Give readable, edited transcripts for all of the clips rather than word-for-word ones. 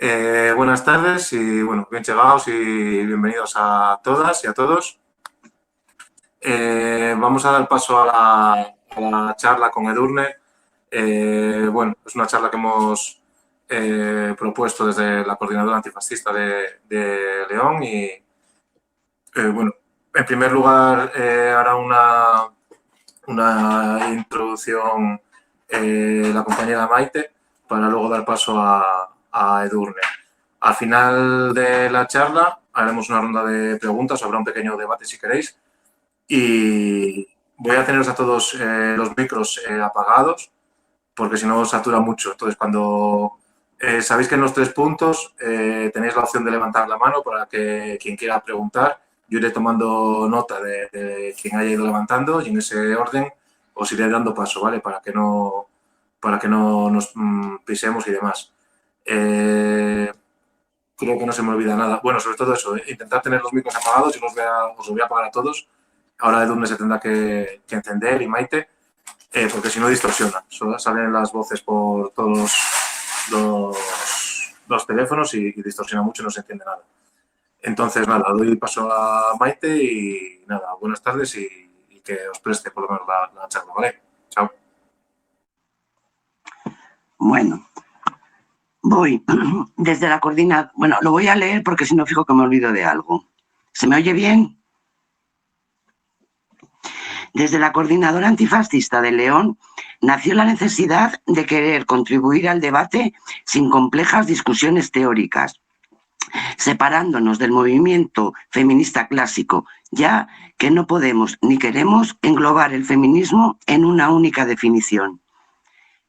Buenas tardes y bueno, bien llegados y bienvenidos a todas y a todos. Vamos a dar paso a la charla con Edurne. Bueno, es una charla que hemos propuesto desde la Coordinadora Antifascista de León y bueno, en primer lugar hará una introducción la compañera Maite para luego dar paso a Edurne. Al final de la charla haremos una ronda de preguntas, habrá un pequeño debate si queréis y voy a teneros a todos los micros apagados porque si no satura mucho. Entonces, cuando sabéis que en los 3 puntos tenéis la opción de levantar la mano para que quien quiera preguntar, yo iré tomando nota de quien haya ido levantando y en ese orden os iré dando paso, ¿vale? Para que no nos pisemos y demás. Creo que no se me olvida nada. Bueno, sobre todo eso, intentar tener los micros apagados. Yo os los voy a apagar a todos. Ahora Edurne se tendrá que encender y Maite, porque si no distorsiona. Salen las voces por todos los teléfonos y distorsiona mucho y no se entiende nada. Entonces, nada, doy paso a Maite y nada, buenas tardes y que os preste por lo menos la charla, ¿vale? Chao. Bueno, voy desde la coordinadora. Bueno, lo voy a leer porque si no fijo que me olvido de algo. ¿Se me oye bien? Desde la Coordinadora Antifascista de León nació la necesidad de querer contribuir al debate sin complejas discusiones teóricas, separándonos del movimiento feminista clásico, ya que no podemos ni queremos englobar el feminismo en una única definición.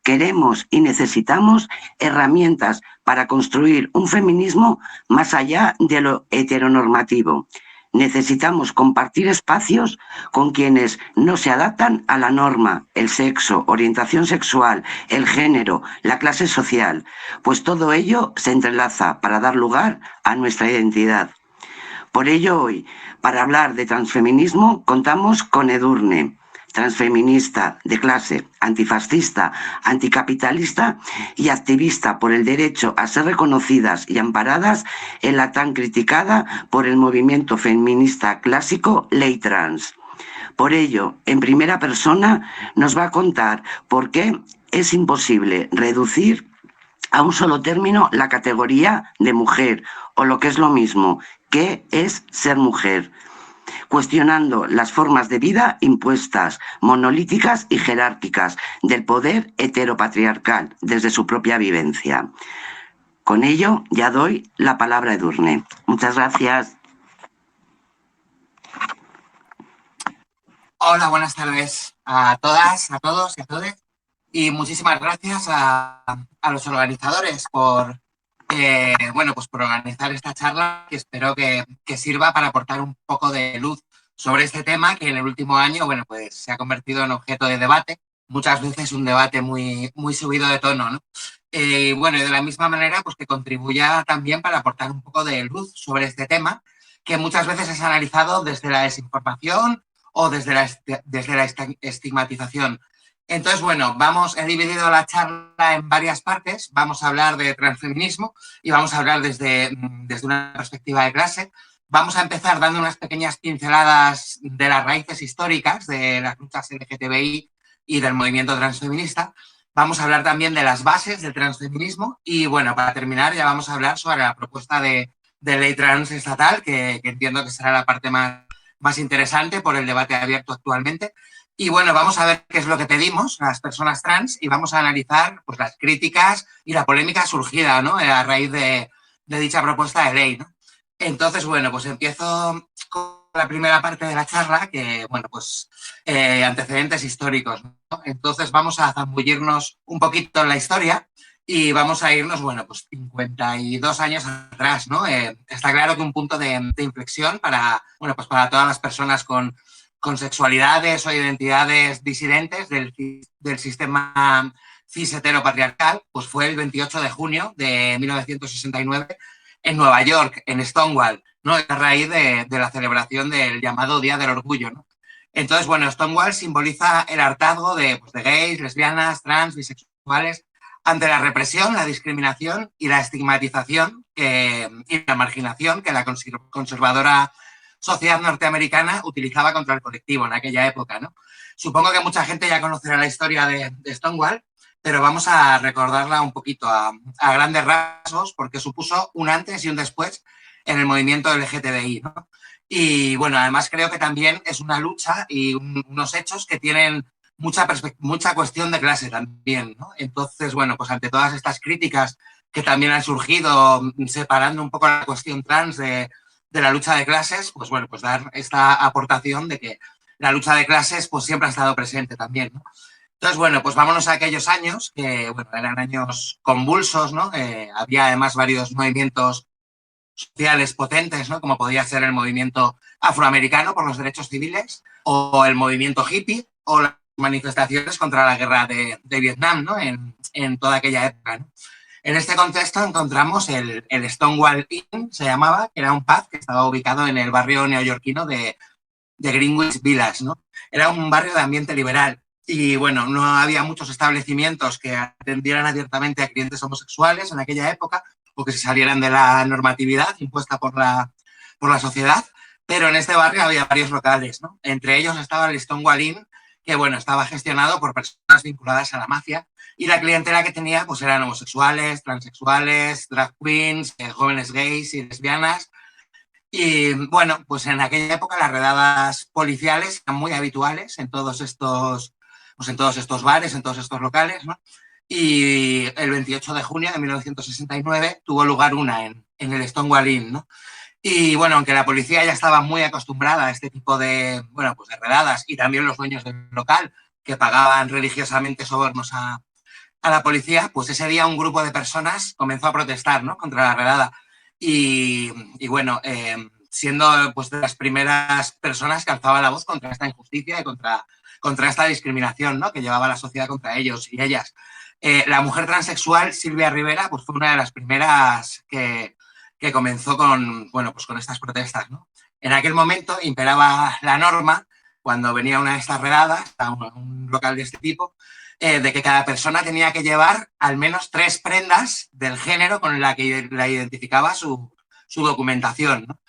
Queremos y necesitamos herramientas para construir un feminismo más allá de lo heteronormativo. Necesitamos compartir espacios con quienes no se adaptan a la norma, el sexo, orientación sexual, el género, la clase social, pues todo ello se entrelaza para dar lugar a nuestra identidad. Por ello hoy, para hablar de transfeminismo, contamos con Edurne, transfeminista de clase, antifascista, anticapitalista y activista por el derecho a ser reconocidas y amparadas en la tan criticada por el movimiento feminista clásico Ley Trans. Por ello, en primera persona, nos va a contar por qué es imposible reducir a un solo término la categoría de mujer, o lo que es lo mismo, qué es ser mujer, cuestionando las formas de vida impuestas, monolíticas y jerárquicas del poder heteropatriarcal desde su propia vivencia. Con ello ya doy la palabra a Edurne. Muchas gracias. Hola, buenas tardes a todas, a todos y a todos. Y muchísimas gracias a los organizadores por, pues por organizar esta charla, que espero que sirva para aportar un poco de luz sobre este tema que en el último año, pues se ha convertido en objeto de debate, muchas veces un debate muy, muy subido de tono, ¿no? Y de la misma manera, pues que contribuya también para aportar un poco de luz sobre este tema, que muchas veces es analizado desde la desinformación o desde la estigmatización. Entonces, he dividido la charla en varias partes. Vamos a hablar de transfeminismo y vamos a hablar desde una perspectiva de clase. Vamos a empezar dando unas pequeñas pinceladas de las raíces históricas de las luchas LGTBI y del movimiento transfeminista. Vamos a hablar también de las bases del transfeminismo y, para terminar, ya vamos a hablar sobre la propuesta de ley trans estatal, que entiendo que será la parte más interesante por el debate abierto actualmente. Y vamos a ver qué es lo que pedimos las personas trans y vamos a analizar pues, las críticas y la polémica surgida, ¿no?, a raíz de dicha propuesta de ley, ¿no? Entonces, pues empiezo con la primera parte de la charla, que, antecedentes históricos, ¿no? Entonces vamos a zambullirnos un poquito en la historia y vamos a irnos, 52 años atrás, ¿no? Está claro que un punto de inflexión para todas las personas con sexualidades o identidades disidentes del sistema cis heteropatriarcal, pues fue el 28 de junio de 1969 en Nueva York, en Stonewall, ¿no?, a raíz de la celebración del llamado Día del Orgullo, ¿no? Entonces, Stonewall simboliza el hartazgo de gays, lesbianas, trans, bisexuales, ante la represión, la discriminación y la estigmatización y la marginación que la conservadora sociedad norteamericana utilizaba contra el colectivo en aquella época, ¿no? Supongo que mucha gente ya conocerá la historia de Stonewall, pero vamos a recordarla un poquito a grandes rasgos porque supuso un antes y un después en el movimiento LGTBI, ¿no? Y bueno, además creo que también es una lucha y unos hechos que tienen mucha cuestión de clase también, ¿no? Entonces, bueno, pues ante todas estas críticas que también han surgido separando un poco la cuestión trans de la lucha de clases, pues bueno, pues dar esta aportación de que la lucha de clases pues siempre ha estado presente también, ¿no? Entonces, bueno, pues vámonos a aquellos años que, bueno, eran años convulsos, ¿no? Había además varios movimientos sociales potentes, ¿no? Como podía ser el movimiento afroamericano por los derechos civiles o el movimiento hippie o las manifestaciones contra la guerra de Vietnam, ¿no? En toda aquella época, ¿no? En este contexto encontramos el Stonewall Inn, se llamaba, que era un pub que estaba ubicado en el barrio neoyorquino de Greenwich Village, ¿no? Era un barrio de ambiente liberal y, bueno, no había muchos establecimientos que atendieran abiertamente a clientes homosexuales en aquella época o que se salieran de la normatividad impuesta por la sociedad, pero en este barrio había varios locales, ¿no? Entre ellos estaba el Stonewall Inn, que, bueno, estaba gestionado por personas vinculadas a la mafia y la clientela que tenía pues eran homosexuales, transexuales, drag queens, jóvenes gays y lesbianas. Y bueno, pues en aquella época las redadas policiales eran muy habituales en todos estos bares, en todos estos locales, ¿no? Y el 28 de junio de 1969 tuvo lugar una en el Stonewall Inn, ¿no? Y bueno, aunque la policía ya estaba muy acostumbrada a este tipo de, bueno, pues de redadas y también los dueños del local que pagaban religiosamente sobornos a la policía, pues ese día un grupo de personas comenzó a protestar, ¿no? Contra la redada. Y bueno, siendo pues de las primeras personas que alzaba la voz contra esta injusticia y contra esta discriminación, ¿no? Que llevaba la sociedad contra ellos y ellas. La mujer transexual Silvia Rivera pues fue una de las primeras que comenzó con, bueno, pues con estas protestas, ¿no? En aquel momento imperaba la norma, cuando venía una de estas redadas a un local de este tipo, de que cada persona tenía que llevar al menos 3 prendas del género con la que la identificaba su documentación, ¿no?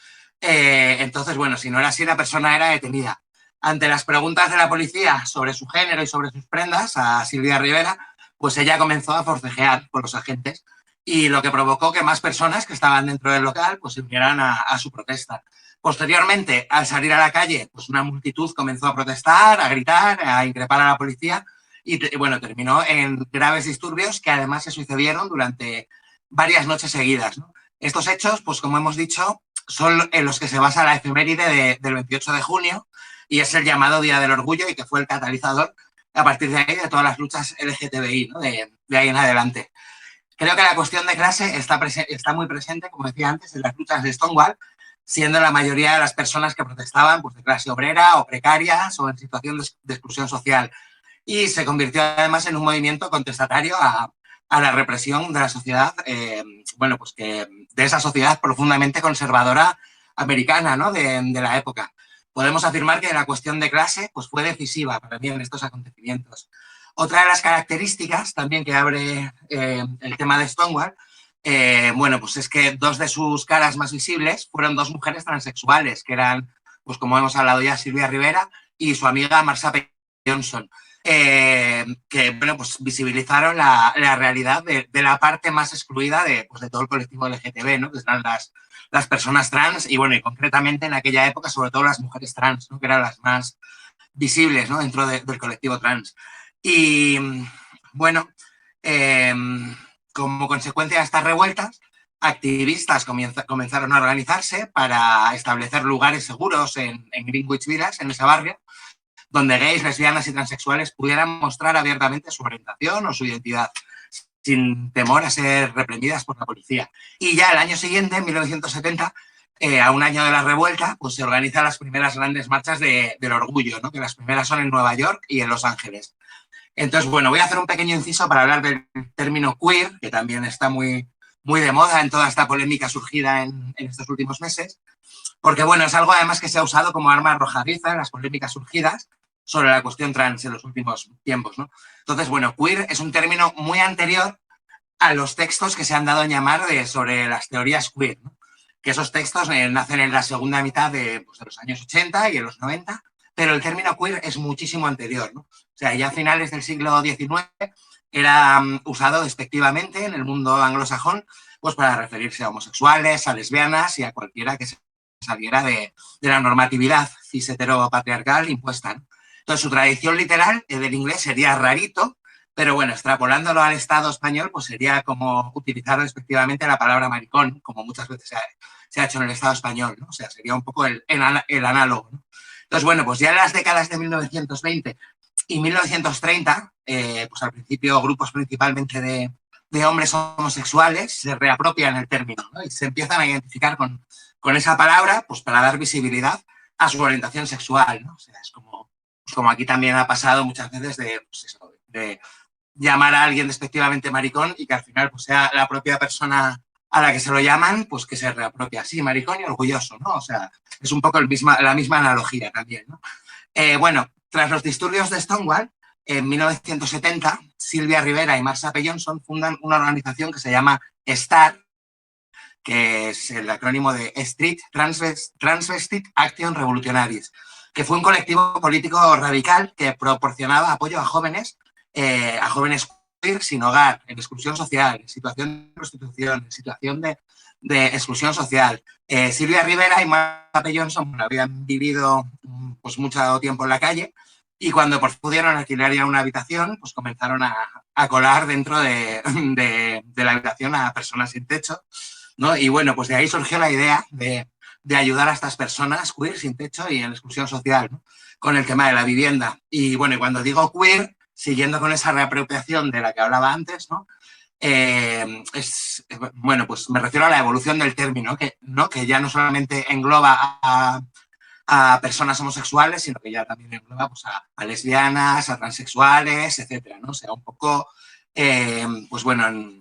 Entonces, bueno, si no era así, la persona era detenida. Ante las preguntas de la policía sobre su género y sobre sus prendas, a Silvia Rivera, pues ella comenzó a forcejear con los agentes y lo que provocó que más personas que estaban dentro del local pues se unieran a su protesta. Posteriormente, al salir a la calle, pues una multitud comenzó a protestar, a gritar, a increpar a la policía y bueno, terminó en graves disturbios que además se sucedieron durante varias noches seguidas, ¿no? Estos hechos, pues como hemos dicho, son en los que se basa la efeméride del 28 de junio y es el llamado Día del Orgullo y que fue el catalizador a partir de ahí de todas las luchas LGTBI, ¿no? de ahí en adelante. Creo que la cuestión de clase está muy presente, como decía antes, en las luchas de Stonewall, siendo la mayoría de las personas que protestaban pues, de clase obrera o precarias o en situación de exclusión social. Y se convirtió además en un movimiento contestatario a la represión de la sociedad, bueno, pues que de esa sociedad profundamente conservadora americana, ¿no? de la época. Podemos afirmar que la cuestión de clase pues, fue decisiva para mí en estos acontecimientos. Otra de las características también que abre el tema de Stonewall, bueno, pues es que 2 de sus caras más visibles fueron 2 mujeres transexuales, que eran, pues como hemos hablado ya, Silvia Rivera y su amiga Marsha P. Johnson, que, bueno, pues visibilizaron la realidad de la parte más excluida de todo el colectivo LGTB, ¿no? Que eran las personas trans y, bueno, y concretamente en aquella época, sobre todo las mujeres trans, ¿no? Que eran las más visibles, ¿no? Dentro del colectivo trans. Y, bueno, como consecuencia de estas revueltas, activistas comenzaron a organizarse para establecer lugares seguros en Greenwich Village, en ese barrio, donde gays, lesbianas y transexuales pudieran mostrar abiertamente su orientación o su identidad, sin temor a ser reprimidas por la policía. Y ya el año siguiente, en 1970, a un año de la revuelta, pues se organizan las primeras grandes marchas del orgullo, ¿no? Que las primeras son en Nueva York y en Los Ángeles. Entonces, bueno, voy a hacer un pequeño inciso para hablar del término queer, que también está muy, muy de moda en toda esta polémica surgida en estos últimos meses, porque, bueno, es algo además que se ha usado como arma arrojadiza en las polémicas surgidas sobre la cuestión trans en los últimos tiempos, ¿no? Entonces, bueno, queer es un término muy anterior a los textos que se han dado en llamar sobre las teorías queer, ¿no? Que esos textos nacen en la segunda mitad de los años 80 y en los 90, pero el término queer es muchísimo anterior, ¿no? O sea, ya a finales del siglo XIX era usado despectivamente en el mundo anglosajón pues para referirse a homosexuales, a lesbianas y a cualquiera que se saliera de la normatividad cis-heteropatriarcal impuesta, ¿no? Entonces, su tradición literal del inglés sería rarito, pero bueno, extrapolándolo al Estado español, pues sería como utilizar despectivamente la palabra maricón, como muchas veces se ha hecho en el Estado español, ¿no? O sea, sería un poco el análogo, ¿no? Entonces, bueno, pues ya en las décadas de 1920 y 1930, pues al principio grupos principalmente de hombres homosexuales se reapropian el término, ¿no? Y se empiezan a identificar con esa palabra pues para dar visibilidad a su orientación sexual, ¿no? O sea, es como aquí también ha pasado muchas veces de llamar a alguien despectivamente maricón y que al final pues sea la propia persona a la que se lo llaman, pues que se reapropia. Sí, maricón y orgulloso, ¿no? O sea, es un poco la misma analogía también, ¿no? Bueno, tras los disturbios de Stonewall, en 1970, Sylvia Rivera y Marsha P. Johnson fundan una organización que se llama STAR, que es el acrónimo de Street Transvestite Action Revolutionaries, que fue un colectivo político radical que proporcionaba apoyo a jóvenes queer sin hogar, en exclusión social, en situación de prostitución, en situación de exclusión social. Sylvia Rivera y Marsha P. Johnson habían vivido pues mucho tiempo en la calle y cuando por fin pudieron alquilar ya una habitación, pues comenzaron a colar dentro de la habitación a personas sin techo, ¿no? Y bueno, pues de ahí surgió la idea de ayudar a estas personas queer sin techo y en exclusión social, ¿no? Con el tema de la vivienda. Y bueno, y cuando digo queer, siguiendo con esa reapropiación de la que hablaba antes, ¿no? Bueno, pues me refiero a la evolución del término, que ya no solamente engloba a personas homosexuales, sino que ya también engloba pues, a lesbianas, a transexuales, etcétera, ¿no? O sea, un poco, pues bueno,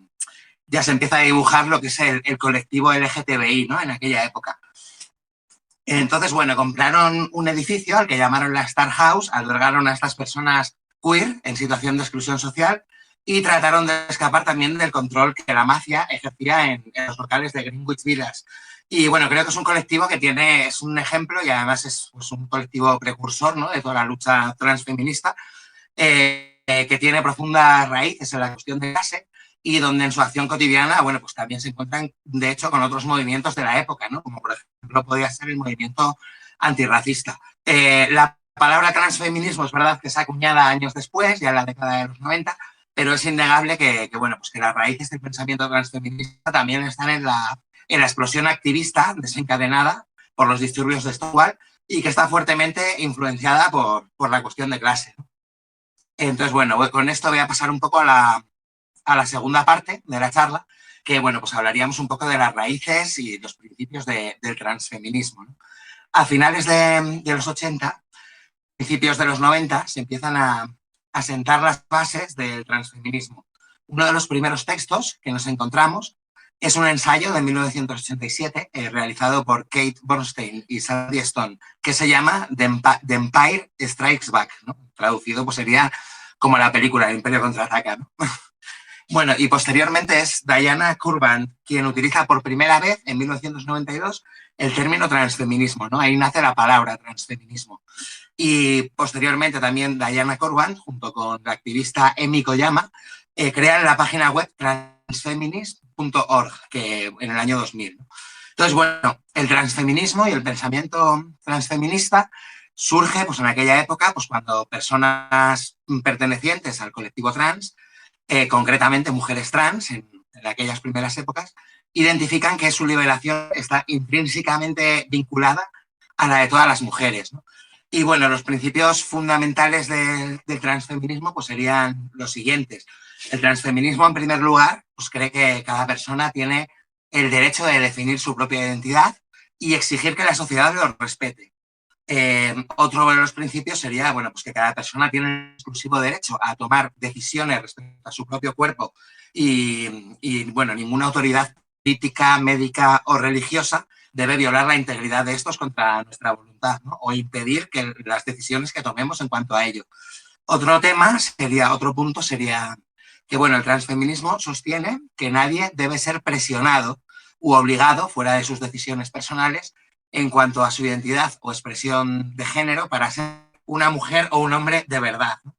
ya se empieza a dibujar lo que es el colectivo LGTBI, ¿no? En aquella época. Entonces, bueno, compraron un edificio al que llamaron la Star House, albergaron a estas personas queer en situación de exclusión social y trataron de escapar también del control que la mafia ejercía en los locales de Greenwich Village. Y bueno, creo que es un colectivo que es un ejemplo y además es pues, un colectivo precursor, ¿no? De toda la lucha transfeminista que tiene profundas raíces en la cuestión de clase y donde en su acción cotidiana, bueno, pues también se encuentran, de hecho, con otros movimientos de la época, ¿no? Como por ejemplo podría ser el movimiento antirracista. La palabra transfeminismo es verdad que es acuñada años después, ya en la década de los 90, pero es innegable que bueno, pues que las raíces del pensamiento transfeminista también están en la explosión activista desencadenada por los disturbios de Stonewall y que está fuertemente influenciada por la cuestión de clase, ¿no? Entonces, bueno, con esto voy a pasar un poco a la segunda parte de la charla, que, bueno, pues hablaríamos un poco de las raíces y los principios del transfeminismo, ¿no? A finales de los 80, principios de los 90, se empiezan a sentar las bases del transfeminismo. Uno de los primeros textos que nos encontramos es un ensayo de 1987 realizado por Kate Bornstein y Sandy Stone, que se llama The Empire Strikes Back, ¿no? Traducido pues sería como la película El Imperio Contraataca, ¿no? Bueno, y posteriormente es Diana Curban quien utiliza por primera vez, en 1992, el término transfeminismo, ¿no? Ahí nace la palabra transfeminismo. Y posteriormente también Diana Curban, junto con la activista Emi Koyama, crean la página web transfeminist.org, que en el año 2000, ¿no? Entonces, bueno, el transfeminismo y el pensamiento transfeminista surge pues, en aquella época, pues, cuando personas pertenecientes al colectivo trans, concretamente mujeres trans, en aquellas primeras épocas, identifican que su liberación está intrínsecamente vinculada a la de todas las mujeres, ¿no? Y bueno, los principios fundamentales del transfeminismo pues, serían los siguientes. El transfeminismo, en primer lugar, pues, cree que cada persona tiene el derecho de definir su propia identidad y exigir que la sociedad lo respete. Otro de los principios sería, bueno, pues que cada persona tiene el exclusivo derecho a tomar decisiones respecto a su propio cuerpo y bueno, ninguna autoridad política, médica o religiosa debe violar la integridad de estos contra nuestra voluntad, ¿no? O impedir que las decisiones que tomemos en cuanto a ello. Otro punto sería que, bueno, el transfeminismo sostiene que nadie debe ser presionado u obligado fuera de sus decisiones personales en cuanto a su identidad o expresión de género para ser una mujer o un hombre de verdad, ¿no?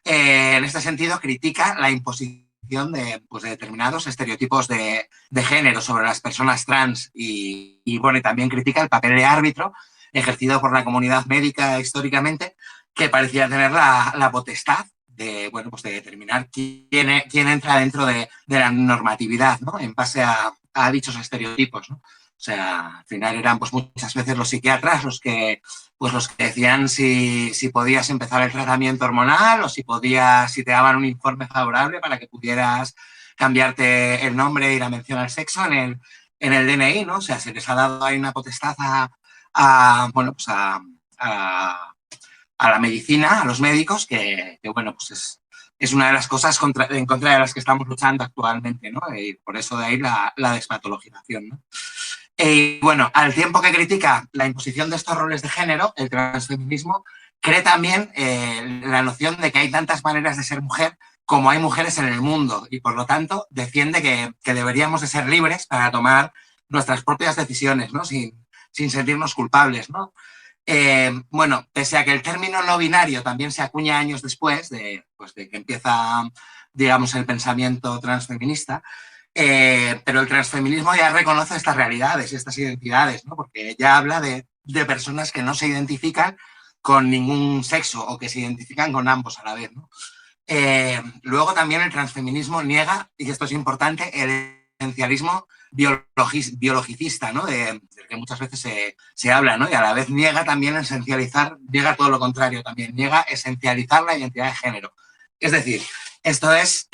En este sentido, critica la imposición de determinados estereotipos de género sobre las personas trans y también critica el papel de árbitro ejercido por la comunidad médica históricamente, que parecía tener la potestad de determinar quién entra dentro de la normatividad, ¿no? En base a dichos estereotipos, ¿no? O sea, al final eran pues muchas veces los psiquiatras los que decían si podías empezar el tratamiento hormonal o si te daban un informe favorable para que pudieras cambiarte el nombre y la mención al sexo en el DNI, ¿no? O sea, se les ha dado ahí una potestad a la medicina, a los médicos, que es una de las cosas en contra de las que estamos luchando actualmente, ¿no? Y por eso de ahí la despatologización, ¿no? Y bueno, al tiempo que critica la imposición de estos roles de género, el transfeminismo cree también la noción de que hay tantas maneras de ser mujer como hay mujeres en el mundo y, por lo tanto, defiende que deberíamos de ser libres para tomar nuestras propias decisiones, ¿no? Sin sentirnos culpables, ¿no? Pese a que el término no binario también se acuña años después de que empieza, digamos, el pensamiento transfeminista, pero el transfeminismo ya reconoce estas realidades y estas identidades, ¿no? Porque ya habla de personas que no se identifican con ningún sexo o que se identifican con ambos a la vez, ¿no? Luego también el transfeminismo niega, y esto es importante, el esencialismo biologicista, ¿no? Del que muchas veces se habla, ¿no? Y a la vez niega también niega todo lo contrario también, niega esencializar la identidad de género. Es decir, esto es,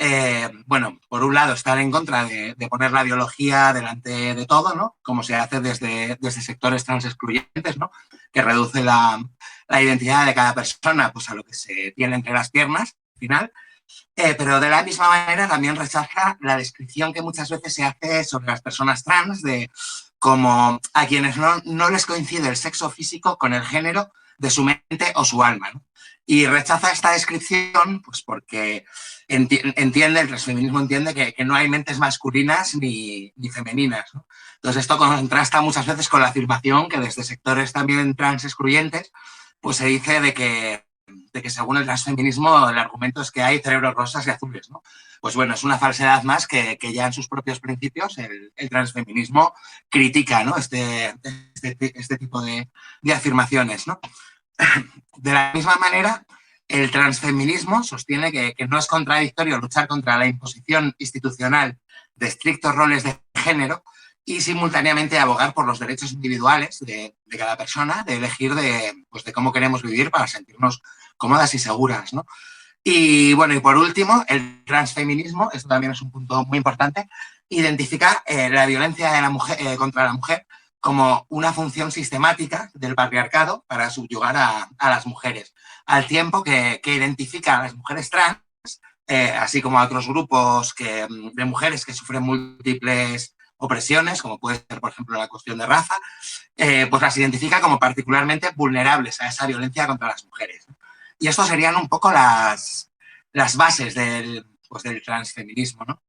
por un lado, estar en contra de poner la biología delante de todo, ¿no? Como se hace desde sectores trans excluyentes, ¿no? Que reduce la identidad de cada persona pues, a lo que se tiene entre las piernas, al final. Pero de la misma manera también rechaza la descripción que muchas veces se hace sobre las personas trans de como a quienes no les coincide el sexo físico con el género de su mente o su alma, ¿no? Y rechaza esta descripción pues porque el transfeminismo entiende que no hay mentes masculinas ni femeninas, ¿no? Entonces esto contrasta muchas veces con la afirmación que desde sectores también trans excluyentes pues se dice de que según el transfeminismo el argumento es que hay cerebros rosas y azules, ¿no? Pues bueno, es una falsedad más que ya en sus propios principios el transfeminismo critica, ¿no? este tipo de afirmaciones, ¿no? De la misma manera, el transfeminismo sostiene que no es contradictorio luchar contra la imposición institucional de estrictos roles de género y simultáneamente abogar por los derechos individuales de cada persona, de elegir de cómo queremos vivir para sentirnos cómodas y seguras, ¿no? Y bueno, y por último, el transfeminismo, esto también es un punto muy importante, identifica la violencia de la mujer, contra la mujer como una función sistemática del patriarcado para subyugar a las mujeres, al tiempo que identifica a las mujeres trans, así como a otros grupos de mujeres que sufren múltiples opresiones, como puede ser, por ejemplo, la cuestión de raza, pues las identifica como particularmente vulnerables a esa violencia contra las mujeres. Y esto serían un poco las bases del transfeminismo, ¿no?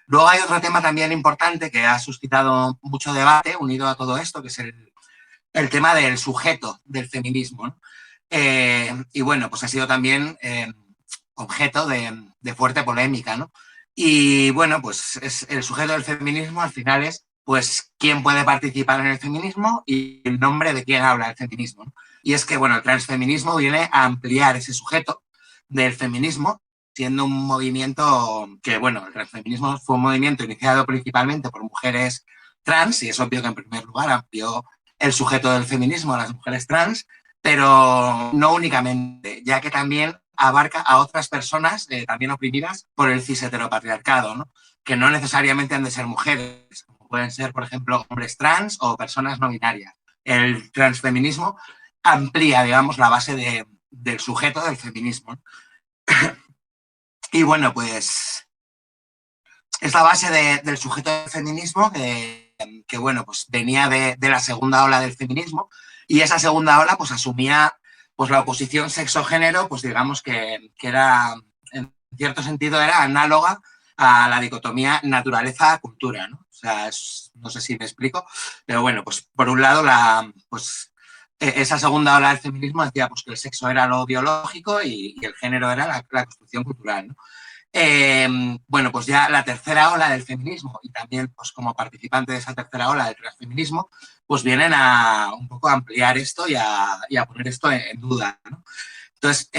Luego hay otro tema también importante que ha suscitado mucho debate unido a todo esto, que es el tema del sujeto del feminismo, ¿no? Y bueno, pues ha sido también objeto de fuerte polémica, ¿no? Y bueno, pues el sujeto del feminismo al final es pues quién puede participar en el feminismo y el nombre de quién habla el feminismo, ¿no? Y es que, bueno, el transfeminismo viene a ampliar ese sujeto del feminismo, siendo un movimiento que, bueno, el transfeminismo fue un movimiento iniciado principalmente por mujeres trans, y es obvio que en primer lugar amplió el sujeto del feminismo a las mujeres trans, pero no únicamente, ya que también abarca a otras personas también oprimidas por el cis heteropatriarcado, ¿no? Que no necesariamente han de ser mujeres, como pueden ser, por ejemplo, hombres trans o personas no binarias. El transfeminismo amplía, digamos, la base del sujeto del feminismo, ¿no? Y bueno, pues esta base del sujeto del feminismo que bueno, pues venía de la segunda ola del feminismo, y esa segunda ola pues asumía pues la oposición sexo-género, pues digamos que era cierto sentido era análoga a la dicotomía naturaleza-cultura, ¿no? O sea, no sé si me explico, pero bueno, pues por un lado, esa segunda ola del feminismo decía pues, que el sexo era lo biológico y el género era la construcción cultural, ¿no? Bueno, pues ya la tercera ola del feminismo y también pues como participante de esa tercera ola del transfeminismo, pues vienen a un poco a ampliar esto y a poner esto en duda, ¿no? Entonces,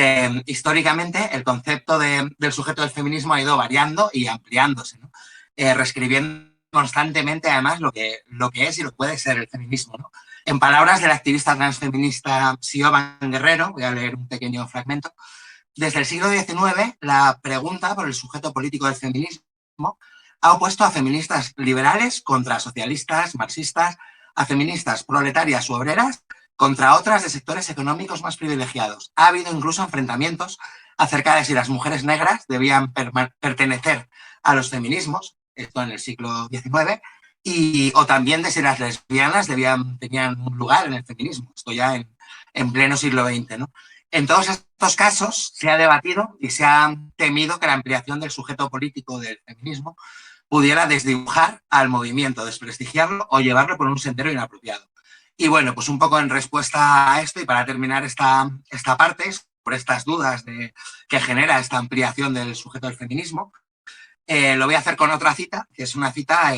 históricamente el concepto del sujeto del feminismo ha ido variando y ampliándose, ¿no? Reescribiendo constantemente además lo que es y lo que puede ser el feminismo, ¿no? En palabras del activista transfeminista Siobhan Guerrero, voy a leer un pequeño fragmento. Desde el siglo XIX, la pregunta por el sujeto político del feminismo ha opuesto a feministas liberales contra socialistas, marxistas, a feministas proletarias u obreras contra otras de sectores económicos más privilegiados. Ha habido incluso enfrentamientos acerca de si las mujeres negras debían pertenecer a los feminismos, esto en el siglo XIX, o también de si las lesbianas tenían un lugar en el feminismo, esto ya en pleno siglo XX, ¿no? En todos estos casos se ha debatido y se ha temido que la ampliación del sujeto político del feminismo pudiera desdibujar al movimiento, desprestigiarlo o llevarlo por un sendero inapropiado. Y bueno, pues un poco en respuesta a esto y para terminar esta parte, por estas dudas que genera esta ampliación del sujeto del feminismo, lo voy a hacer con otra cita, que es una cita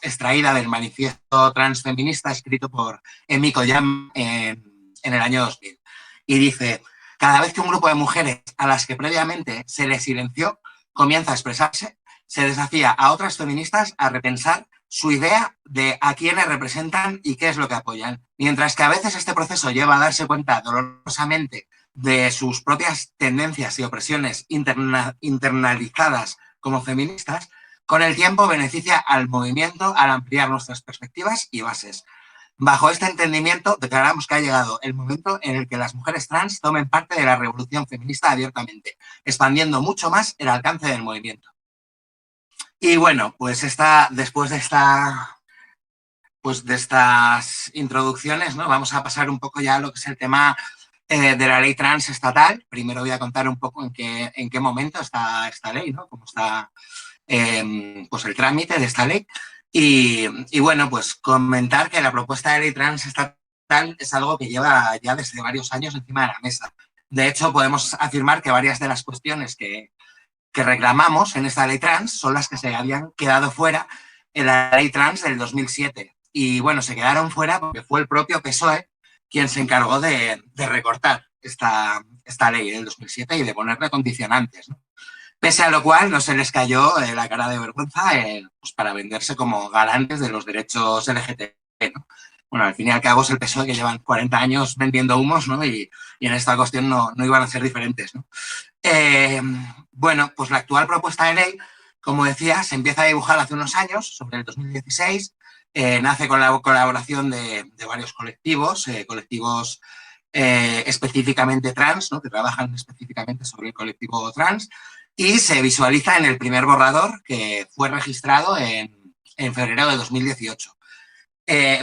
extraída del manifiesto transfeminista escrito por Emi Koyam en el año 2000. Y dice, cada vez que un grupo de mujeres a las que previamente se les silenció comienza a expresarse, se desafía a otras feministas a repensar su idea de a quiénes representan y qué es lo que apoyan. Mientras que a veces este proceso lleva a darse cuenta dolorosamente de sus propias tendencias y opresiones internalizadas como feministas, con el tiempo beneficia al movimiento al ampliar nuestras perspectivas y bases. Bajo este entendimiento, declaramos que ha llegado el momento en el que las mujeres trans tomen parte de la revolución feminista abiertamente, expandiendo mucho más el alcance del movimiento. Y bueno, pues después de estas introducciones, ¿no? Vamos a pasar un poco ya a lo que es el tema de la ley trans estatal. Primero voy a contar un poco en qué momento está esta ley, ¿no? Cómo está pues el trámite de esta ley. Y bueno, pues comentar que la propuesta de ley trans estatal es algo que lleva ya desde varios años encima de la mesa. De hecho, podemos afirmar que varias de las cuestiones que reclamamos en esta ley trans son las que se habían quedado fuera en la ley trans del 2007. Y bueno, se quedaron fuera porque fue el propio PSOE quien se encargó de recortar esta ley del 2007 y de ponerle condicionantes, ¿no? Pese a lo cual no se les cayó la cara de vergüenza pues para venderse como garantes de los derechos LGTB, ¿no? Bueno, al fin y al cabo es el PSOE que llevan 40 años vendiendo humos, ¿no? Y en esta cuestión no iban a ser diferentes, ¿no? Bueno, pues la actual propuesta de ley, como decía, se empieza a dibujar hace unos años, sobre el 2016, nace con la colaboración de varios colectivos, específicamente trans, ¿no? Que trabajan específicamente sobre el colectivo trans, y se visualiza en el primer borrador que fue registrado en febrero de 2018.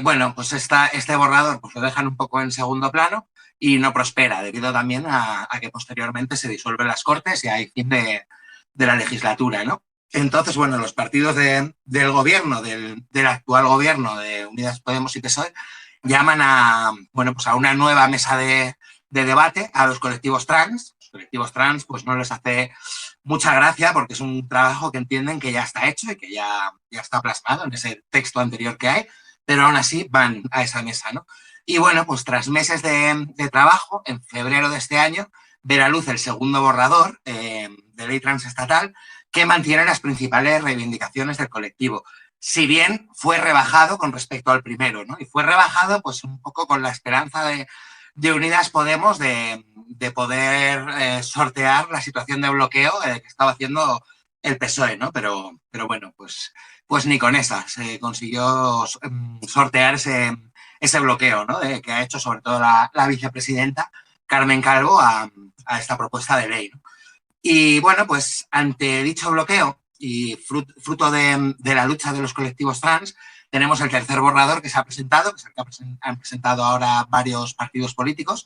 Bueno, pues este borrador pues lo dejan un poco en segundo plano y no prospera, debido también a que posteriormente se disuelven las Cortes y hay fin de la legislatura, ¿no? Entonces, bueno, los partidos del gobierno, del actual gobierno de Unidas Podemos y PSOE, llaman a una nueva mesa de debate a los colectivos trans. Los colectivos trans pues no les hace mucha gracia porque es un trabajo que entienden que ya está hecho y que ya está plasmado en ese texto anterior que hay, pero aún así van a esa mesa, ¿no? Y bueno, pues tras meses de trabajo, en febrero de este año, ve la luz el segundo borrador de ley transestatal que mantiene las principales reivindicaciones del colectivo. Si bien fue rebajado con respecto al primero, ¿no? Y fue rebajado pues un poco con la esperanza de Unidas Podemos de poder sortear la situación de bloqueo que estaba haciendo el PSOE, ¿no? Pero bueno, pues ni con esa se consiguió sortear ese bloqueo, ¿no? Que ha hecho sobre todo la vicepresidenta Carmen Calvo a esta propuesta de ley, ¿no? Y bueno, pues ante dicho bloqueo y fruto de la lucha de los colectivos trans, tenemos el tercer borrador que se ha presentado, que es el que han presentado ahora varios partidos políticos,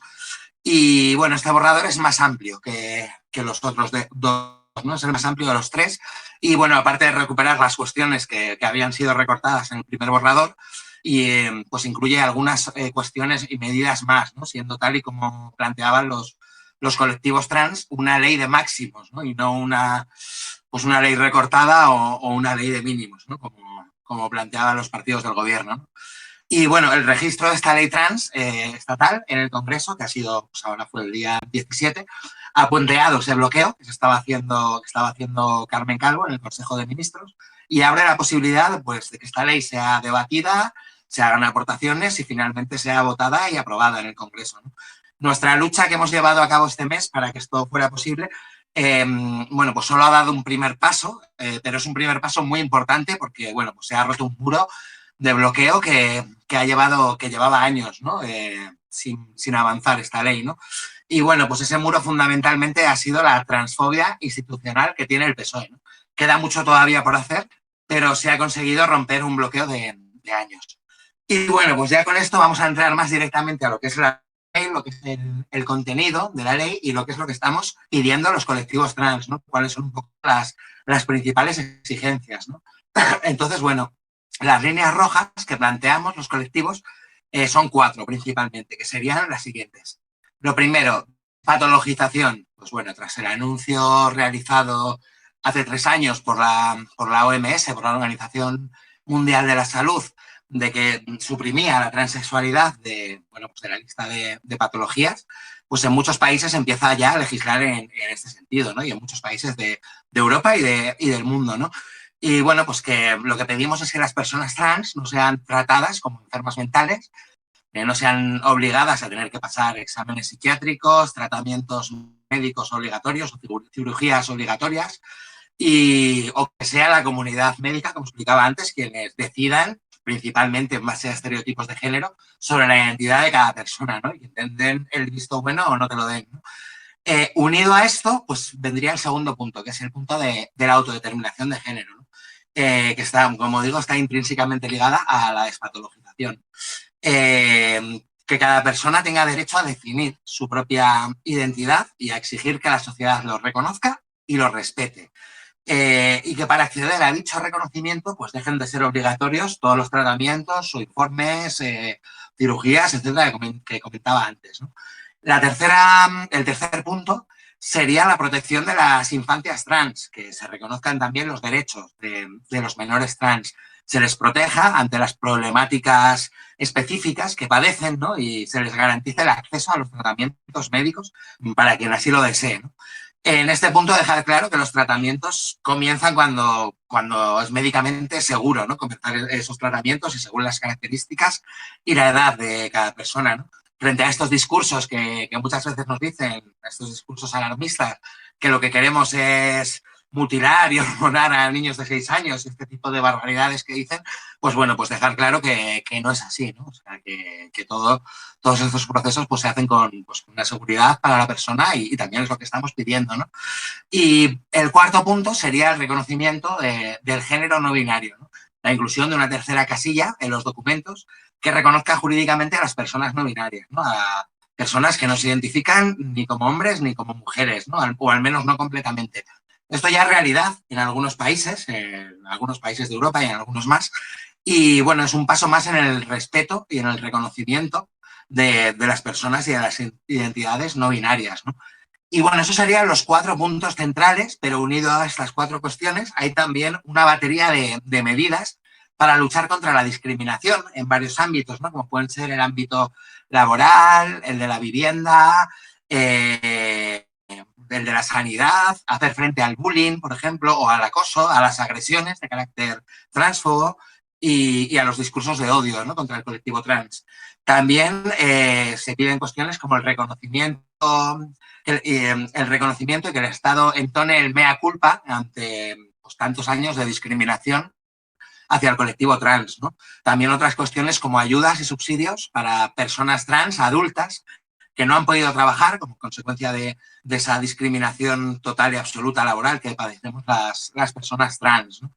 Y bueno, este borrador es más amplio que los otros dos, ¿no? Es el más amplio de los tres. Y bueno, aparte de recuperar las cuestiones que habían sido recortadas en el primer borrador, y pues incluye algunas cuestiones y medidas más, ¿no? Siendo tal y como planteaban los colectivos trans, una ley de máximos, ¿no? Y no pues una ley recortada o una ley de mínimos, ¿no? Como planteaban los partidos del gobierno, ¿no? Y bueno, el registro de esta ley trans estatal en el Congreso, que ha sido, pues ahora fue el día 17, ha punteado ese bloqueo que estaba haciendo Carmen Calvo en el Consejo de Ministros y abre la posibilidad, pues, de que esta ley sea debatida, se hagan aportaciones y finalmente sea votada y aprobada en el Congreso, ¿no? Nuestra lucha que hemos llevado a cabo este mes para que esto fuera posible, bueno, pues solo ha dado un primer paso, pero es un primer paso muy importante porque, bueno, pues se ha roto un muro de bloqueo que llevaba años, ¿no? Sin avanzar esta ley, ¿no? Y bueno, pues ese muro fundamentalmente ha sido la transfobia institucional que tiene el PSOE, ¿no? Queda mucho todavía por hacer, pero se ha conseguido romper un bloqueo de años. Y bueno, pues ya con esto vamos a entrar más directamente a lo que es la ley, lo que es el contenido de la ley y lo que es lo que estamos pidiendo a los colectivos trans, ¿no? Cuáles son un poco las principales exigencias, ¿no? Entonces, bueno, las líneas rojas que planteamos los colectivos son 4 principalmente, que serían las siguientes. Lo primero, patologización. Pues bueno, tras el anuncio realizado hace 3 años por la OMS, por la Organización Mundial de la Salud, de que suprimía la transexualidad de la lista de patologías, pues en muchos países empieza ya a legislar en este sentido, ¿no? Y en muchos países de Europa y del mundo, ¿no? Y bueno, pues que lo que pedimos es que las personas trans no sean tratadas como enfermas mentales, que no sean obligadas a tener que pasar exámenes psiquiátricos, tratamientos médicos obligatorios o cirugías obligatorias, o que sea la comunidad médica, como explicaba antes, quienes decidan, principalmente en base a estereotipos de género, sobre la identidad de cada persona, ¿no? Y den el visto bueno o no te lo den, ¿no? Unido a esto, pues vendría el segundo punto, que es el punto de la autodeterminación de género, ¿no? Que está, como digo, está intrínsecamente ligada a la despatologización. Que cada persona tenga derecho a definir su propia identidad y a exigir que la sociedad lo reconozca y lo respete. Y que para acceder a dicho reconocimiento, pues dejen de ser obligatorios todos los tratamientos o informes, cirugías, etcétera, que comentaba antes, ¿no? El tercer punto sería la protección de las infancias trans, que se reconozcan también los derechos de los menores trans, se les proteja ante las problemáticas específicas que padecen, ¿no? Y se les garantice el acceso a los tratamientos médicos para quien así lo desee, ¿no? En este punto dejar claro que los tratamientos comienzan cuando es médicamente seguro, ¿no? Comenzar esos tratamientos y según las características y la edad de cada persona, ¿no? Frente a estos discursos que muchas veces nos dicen, estos discursos alarmistas, que lo que queremos es mutilar y hormonar a niños de 6 años, este tipo de barbaridades que dicen, pues bueno, pues dejar claro que no es así, ¿no? O sea, que todos estos procesos pues se hacen con una seguridad para la persona y también es lo que estamos pidiendo, ¿no? Y el cuarto punto sería el reconocimiento del género no binario, ¿no? La inclusión de una tercera casilla en los documentos que reconozca jurídicamente a las personas no binarias, ¿no? A personas que no se identifican ni como hombres ni como mujeres, ¿no? O al menos no completamente. Esto ya es realidad en algunos países de Europa y en algunos más. Y bueno, es un paso más en el respeto y en el reconocimiento de las personas y de las identidades no binarias, ¿no? Y bueno, esos serían los 4 puntos centrales, pero unido a estas 4 cuestiones hay también una batería de medidas para luchar contra la discriminación en varios ámbitos, ¿no? Como pueden ser el ámbito laboral, el de la vivienda, el de la sanidad, hacer frente al bullying, por ejemplo, o al acoso, a las agresiones de carácter transfobo y a los discursos de odio, ¿no? Contra el colectivo trans. También se piden cuestiones como el reconocimiento y que el Estado entone el mea culpa ante pues, tantos años de discriminación hacia el colectivo trans, ¿no? También otras cuestiones como ayudas y subsidios para personas trans adultas que no han podido trabajar como consecuencia de esa discriminación total y absoluta laboral que padecemos las personas trans, ¿no?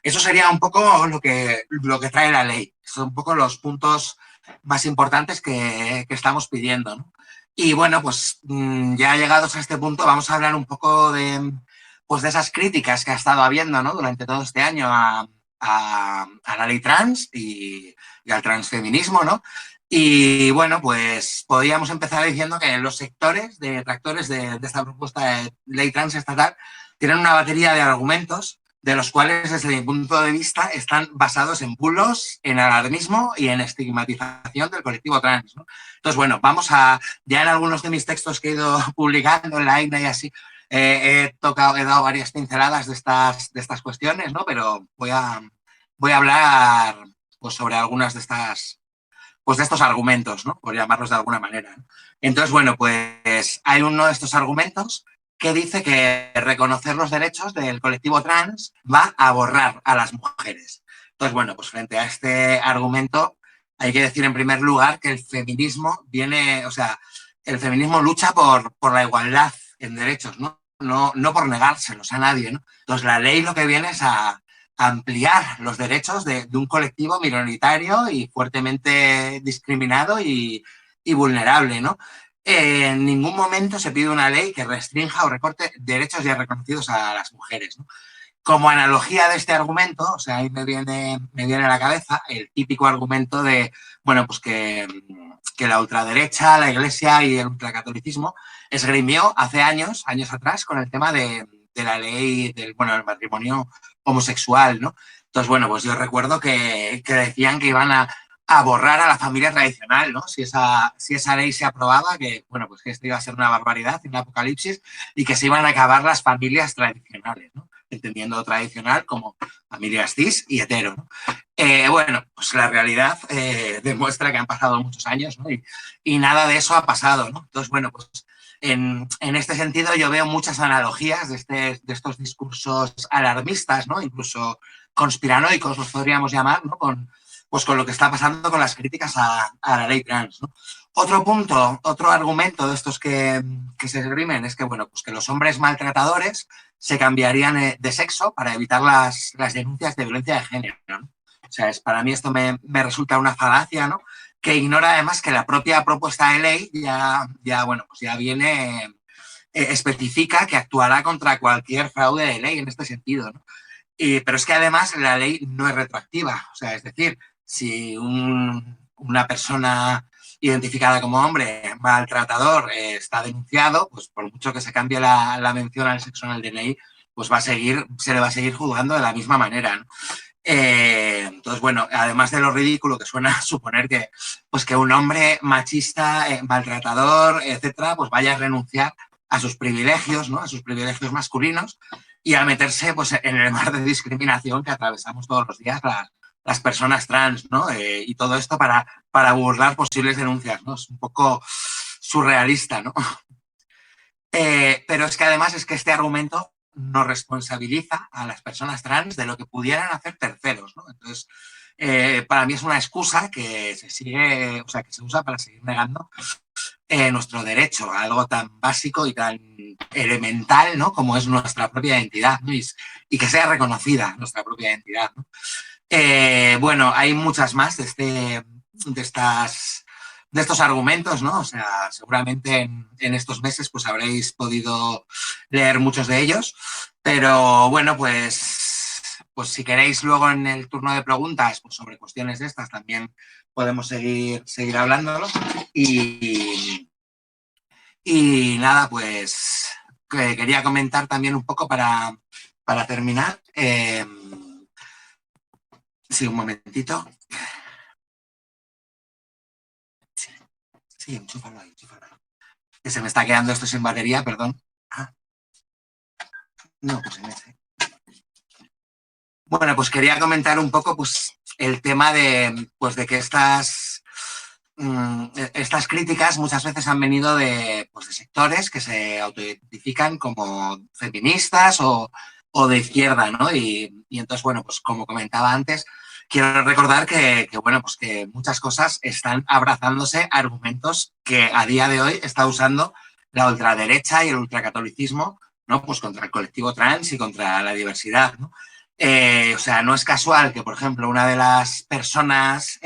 Eso sería un poco lo que trae la ley. Son un poco los puntos más importantes que estamos pidiendo, ¿no? Y bueno, pues ya llegados a este punto vamos a hablar un poco de, pues, de esas críticas que ha estado habiendo, ¿no?, durante todo este año a la ley trans y al transfeminismo, ¿no? Y bueno, pues podríamos empezar diciendo que los sectores detractores de esta propuesta de ley trans estatal tienen una batería de argumentos de los cuales, desde mi punto de vista, están basados en bulos, en alarmismo y en estigmatización del colectivo trans, ¿no? Entonces, bueno, ya en algunos de mis textos que he ido publicando en la INA y así, he dado varias pinceladas de estas cuestiones, ¿no? Pero voy a hablar, pues, sobre algunas de estos argumentos, ¿no?, por llamarlos de alguna manera, ¿no? Entonces, bueno, pues hay uno de estos argumentos que dice que reconocer los derechos del colectivo trans va a borrar a las mujeres. Entonces, bueno, pues frente a este argumento hay que decir en primer lugar que el feminismo el feminismo lucha por la igualdad en derechos, ¿no? No por negárselos a nadie, ¿no? Entonces, la ley lo que viene es a ampliar los derechos de un colectivo minoritario y fuertemente discriminado y vulnerable, ¿no? En ningún momento se pide una ley que restrinja o recorte derechos ya reconocidos a las mujeres, ¿no? Como analogía de este argumento, o sea, ahí me viene a la cabeza el típico argumento de, bueno, pues que la ultraderecha, la Iglesia y el ultracatolicismo esgrimió hace años atrás, con el tema de la ley del matrimonio homosexual, ¿no? Entonces, bueno, pues yo recuerdo que decían que iban a borrar a la familia tradicional, ¿no? Si esa ley se aprobaba, que, bueno, pues que esto iba a ser una barbaridad, un apocalipsis, y que se iban a acabar las familias tradicionales, ¿no? Entendiendo tradicional como familias cis y hetero, ¿no? Bueno, pues la realidad demuestra que han pasado muchos años, ¿no? Y nada de eso ha pasado, ¿no? Entonces, bueno, pues en este sentido yo veo muchas analogías de estos discursos alarmistas, ¿no? Incluso conspiranoicos los podríamos llamar, ¿no? Con lo que está pasando con las críticas a la ley trans, ¿no? Otro argumento de estos que se esgrimen es que, bueno, pues que los hombres maltratadores se cambiarían de sexo para evitar las denuncias de violencia de género, ¿no? O sea, para mí esto me resulta una falacia, ¿no?, que ignora además que la propia propuesta de ley ya viene, especifica que actuará contra cualquier fraude de ley en este sentido, ¿no? Pero es que además la ley no es retroactiva, o sea, es decir, si una persona identificada como hombre maltratador está denunciado, pues por mucho que se cambie la mención al sexo en el DNI, pues se le va a seguir juzgando de la misma manera, ¿no? Entonces, bueno, además de lo ridículo que suena suponer que un hombre machista, maltratador, etcétera, pues vaya a renunciar a sus privilegios, ¿no?, a sus privilegios masculinos, y a meterse, pues, en el mar de discriminación que atravesamos todos los días las personas trans, ¿no? Y todo esto para burlar posibles denuncias, ¿no? Es un poco surrealista, ¿no? Pero es que además es que este argumento no responsabiliza a las personas trans de lo que pudieran hacer terceros, ¿no? Entonces, para mí es una excusa que se usa para seguir negando nuestro derecho a algo tan básico y tan elemental, ¿no?, como es nuestra propia identidad, ¿no? Y que sea reconocida nuestra propia identidad, ¿no? Bueno, hay muchas más de estos argumentos, ¿no? O sea, seguramente en estos meses pues habréis podido leer muchos de ellos, pero bueno, pues si queréis luego en el turno de preguntas, pues sobre cuestiones de estas también podemos seguir hablándolo. Y nada, pues quería comentar también un poco para terminar. Sí, un momentito. Sí, enchúfalo ahí. Que se me está quedando esto sin batería, perdón. No, pues en ese. Bueno, pues quería comentar un poco pues el tema de que estas críticas muchas veces han venido de sectores que se autoidentifican como feministas o de izquierda, ¿no? Y entonces, bueno, pues como comentaba antes, quiero recordar que muchas cosas están abrazándose argumentos que a día de hoy está usando la ultraderecha y el ultracatolicismo, ¿no? Pues contra el colectivo trans y contra la diversidad, ¿no? O sea, no es casual que, por ejemplo, una de las personas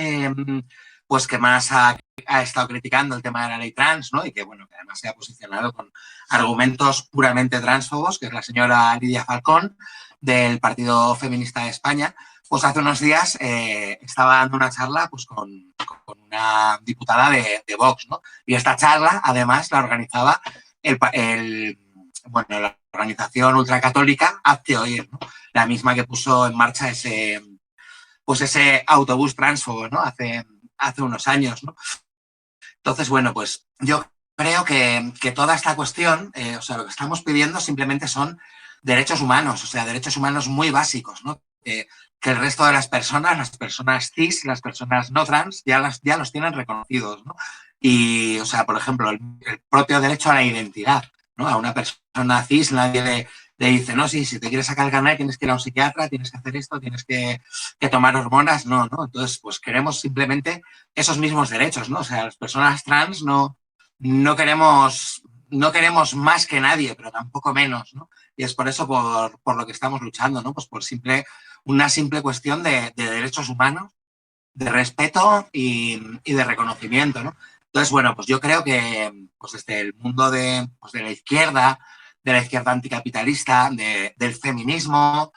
pues que más ha ha estado criticando el tema de la ley trans, ¿no? Y que, bueno, que además se ha posicionado con argumentos puramente transfobos, que es la señora Lidia Falcón, del Partido Feminista de España, pues hace unos días estaba dando una charla pues, con una diputada de Vox, ¿no? Y esta charla, además, la organizaba la organización ultracatólica Hazte Oír, ¿no? La misma que puso en marcha ese autobús transfobo, ¿no? Hace unos años, ¿no? Entonces, bueno, pues yo creo que toda esta cuestión, lo que estamos pidiendo simplemente son derechos humanos, o sea, derechos humanos muy básicos, ¿no? Que el resto de las personas cis, las personas no trans, ya los tienen reconocidos, ¿no? Y, o sea, por ejemplo, el propio derecho a la identidad, ¿no? A una persona cis nadie le dice, no, sí, si te quieres sacar el carnet tienes que ir a un psiquiatra, tienes que hacer esto, tienes que tomar hormonas, no. Entonces, pues queremos simplemente esos mismos derechos, ¿no? O sea, las personas trans no queremos más que nadie, pero tampoco menos, ¿no? Y es por eso por lo que estamos luchando, ¿no? Pues por una simple cuestión de derechos humanos, de respeto y de reconocimiento, ¿no? Entonces, bueno, pues yo creo que pues desde el mundo de la izquierda anticapitalista, del feminismo,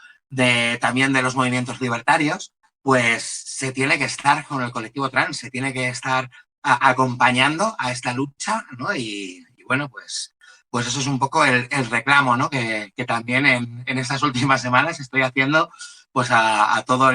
también de los movimientos libertarios, pues se tiene que estar con el colectivo trans, se tiene que estar acompañando a esta lucha, ¿no? Y bueno, pues eso es un poco el reclamo, ¿no? Que también en estas últimas semanas estoy haciendo pues a todos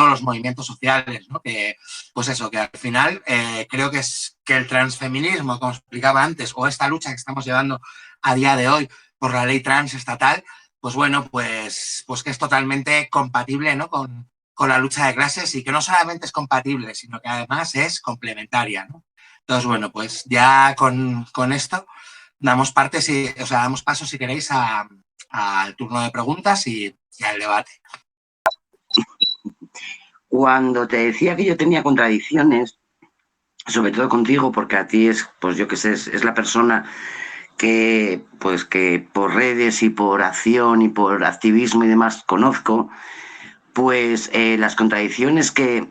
los movimientos sociales, ¿no? Que, pues eso, que al final creo que el transfeminismo, como explicaba antes, o esta lucha que estamos llevando a día de hoy por la ley trans estatal, pues bueno, pues que es totalmente compatible, ¿no? con la lucha de clases y que no solamente es compatible, sino que además es complementaria, ¿no? Entonces, bueno, pues ya con esto damos paso, si queréis, al turno de preguntas y al debate. Cuando te decía que yo tenía contradicciones, sobre todo contigo, porque a ti pues yo qué sé, es la persona que por redes y por acción y por activismo y demás conozco, pues las contradicciones que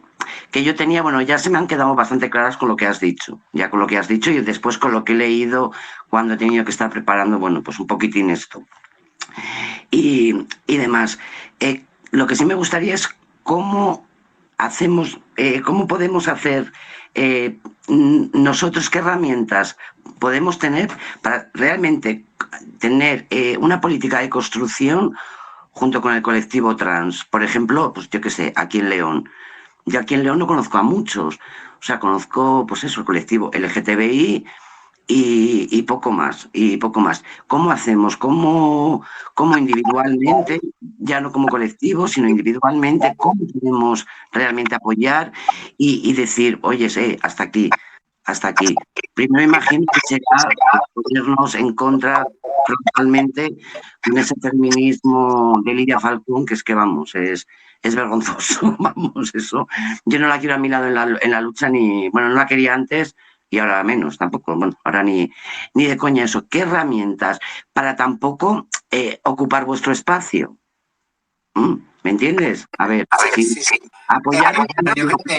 yo tenía, bueno, ya se me han quedado bastante claras con lo que has dicho, y después con lo que he leído cuando he tenido que estar preparando, bueno, pues un poquitín esto. Y demás. Lo que sí me gustaría es cómo podemos hacer nosotros, qué herramientas podemos tener para realmente tener una política de construcción junto con el colectivo trans. Por ejemplo, pues yo qué sé, aquí en León. Yo aquí en León no conozco a muchos. O sea, conozco, pues eso, el colectivo LGTBI y poco más. ¿Cómo hacemos? ¿Cómo individualmente, ya no como colectivo, sino individualmente, cómo podemos realmente apoyar y decir, oye, hasta aquí? Primero imagino que será ponernos en contra frontalmente con ese feminismo de Lidia Falcón, que es que, vamos, es vergonzoso, vamos, eso. Yo no la quiero a mi lado en la lucha, no la quería antes y ahora menos, tampoco, bueno, ahora ni de coña eso. ¿Qué herramientas para tampoco ocupar vuestro espacio? ¿Me entiendes? A ver, sí. apoyar. Yo creo que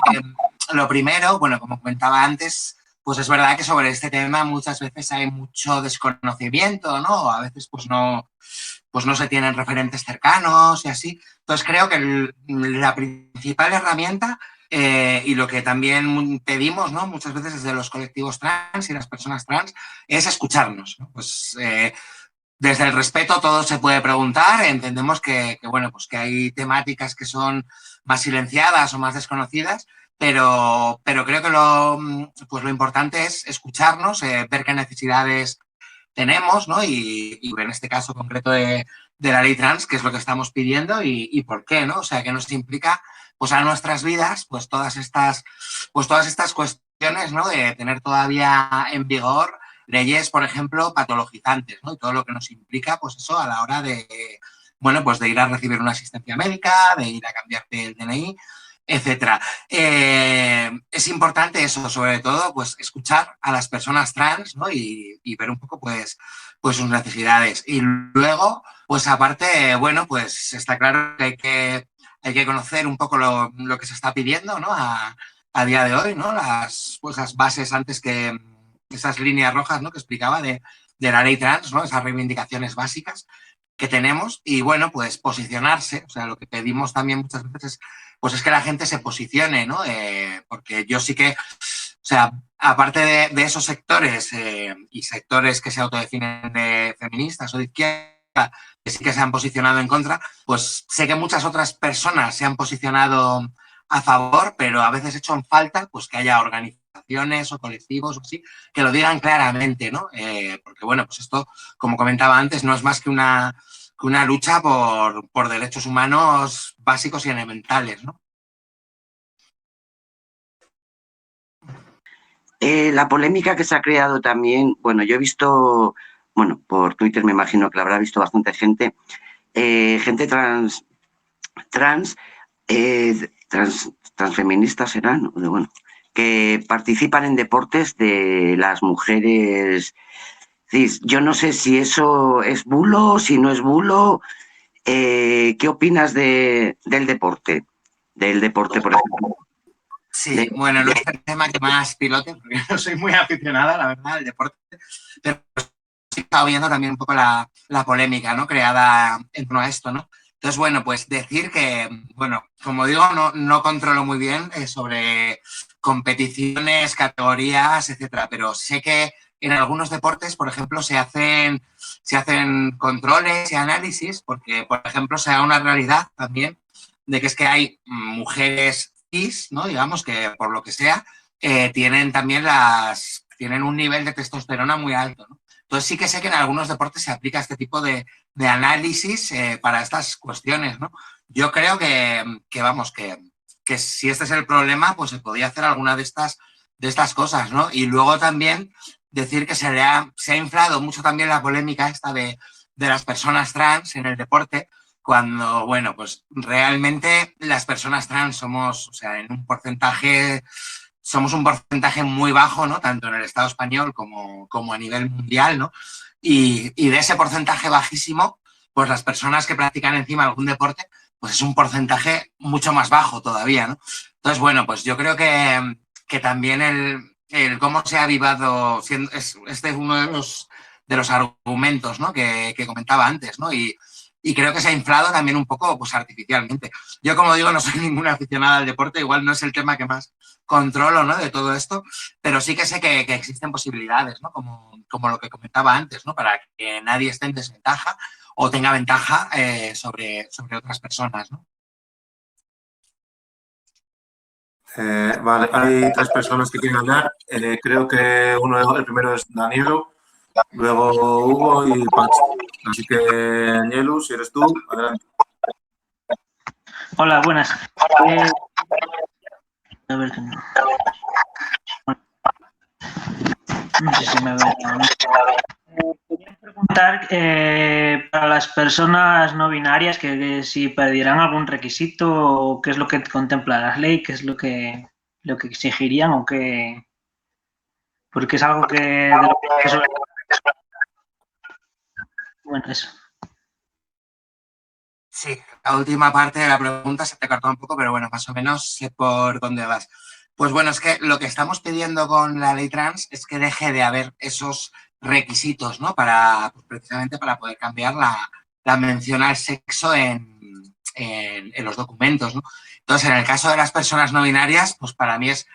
lo primero, bueno, como comentaba antes, pues es verdad que sobre este tema muchas veces hay mucho desconocimiento, ¿no? A veces pues no se tienen referentes cercanos y así. Entonces creo que la principal herramienta y lo que también pedimos, ¿no? Muchas veces desde los colectivos trans y las personas trans es escucharnos, ¿no? Pues desde el respeto todo se puede preguntar. Entendemos que hay temáticas que son más silenciadas o más desconocidas, pero creo que lo importante es escucharnos, ver qué necesidades tenemos, ¿no? Y en este caso concreto de la ley trans, qué es lo que estamos pidiendo y por qué, ¿no? O sea, qué nos implica pues a nuestras vidas, pues todas estas cuestiones, ¿no? De tener todavía en vigor leyes, por ejemplo, patologizantes, ¿no? Y todo lo que nos implica, pues eso, a la hora de ir a recibir una asistencia médica, de ir a cambiarte el DNI, etcétera. Es importante eso, sobre todo, pues escuchar a las personas trans, ¿no? Y ver un poco, pues sus necesidades. Y luego, pues aparte, pues está claro que hay que conocer un poco lo que se está pidiendo, ¿no? A a día de hoy, ¿no? Pues las bases antes que esas líneas rojas, ¿no? Que explicaba de la ley trans, ¿no? Esas reivindicaciones básicas que tenemos y, bueno, pues posicionarse. O sea, lo que pedimos también muchas veces es, pues es que la gente se posicione, ¿no? Porque yo sí que, o sea, aparte de esos sectores y sectores que se autodefinen de feministas o de izquierda, que sí que se han posicionado en contra, pues sé que muchas otras personas se han posicionado a favor, pero a veces he hecho en falta pues que haya organizaciones o colectivos o así que lo digan claramente, ¿no? Porque, bueno, pues esto, como comentaba antes, no es más que una lucha por derechos humanos básicos y elementales, ¿no? La polémica que se ha creado también, bueno, yo he visto, bueno, por Twitter me imagino que la habrá visto bastante gente, gente transfeministas serán, bueno, que participan en deportes de las mujeres cis. Yo no sé si eso es bulo, si no es bulo. ¿Qué opinas del deporte? Del deporte, por ejemplo. Sí, bueno, no es el tema que más pilote, porque no soy muy aficionada, la verdad, al deporte, pero he estado viendo también un poco la polémica, ¿no? Creada en torno a esto, ¿no? Entonces, bueno, pues decir que, bueno, como digo, no controlo muy bien sobre competiciones, categorías, etcétera, pero sé que en algunos deportes, por ejemplo, se hacen controles y análisis, porque, por ejemplo, se da una realidad también de que es que hay mujeres cis, ¿no? Digamos que por lo que sea, tienen también tienen un nivel de testosterona muy alto, ¿no? Entonces sí que sé que en algunos deportes se aplica este tipo de análisis para estas cuestiones, ¿no? Yo creo vamos, que si este es el problema, pues se podía hacer alguna de estas cosas, ¿no? Y luego también decir que se ha inflado mucho también la polémica esta de las personas trans en el deporte, cuando, bueno, pues realmente las personas trans somos, o sea, somos un porcentaje muy bajo, ¿no? Tanto en el Estado español como a nivel mundial, ¿no? Y de ese porcentaje bajísimo, pues las personas que practican encima algún deporte, pues es un porcentaje mucho más bajo todavía, ¿no? Entonces, bueno, pues yo creo que también el cómo se ha avivado, este es uno de los argumentos, ¿no? que comentaba antes, ¿no? Y creo que se ha inflado también un poco pues, artificialmente. Yo, como digo, no soy ninguna aficionada al deporte, igual no es el tema que más controlo, ¿no? De todo esto, pero sí que sé que existen posibilidades, ¿no? Como lo que comentaba antes, ¿no? Para que nadie esté en desventaja o tenga ventaja sobre otras personas, ¿no? Vale, hay tres personas que quieren hablar. Creo que el primero es Danielo, luego Hugo y Pachi. Así que, Danielu, si eres tú, adelante. Hola, buenas. A ver, no sé si me ve. Quería preguntar para las personas no binarias que si perdieran algún requisito o qué es lo que contempla la ley, qué es lo que exigirían o qué. Porque es algo bueno, eso. Sí, la última parte de la pregunta se te cortó un poco, pero bueno, más o menos sé por dónde vas. Pues bueno, es que lo que estamos pidiendo con la ley trans es que deje de haber esos requisitos, ¿no? Pues precisamente para poder cambiar la mención al sexo en los documentos, ¿no? Entonces, en el caso de las personas no binarias, pues para mí es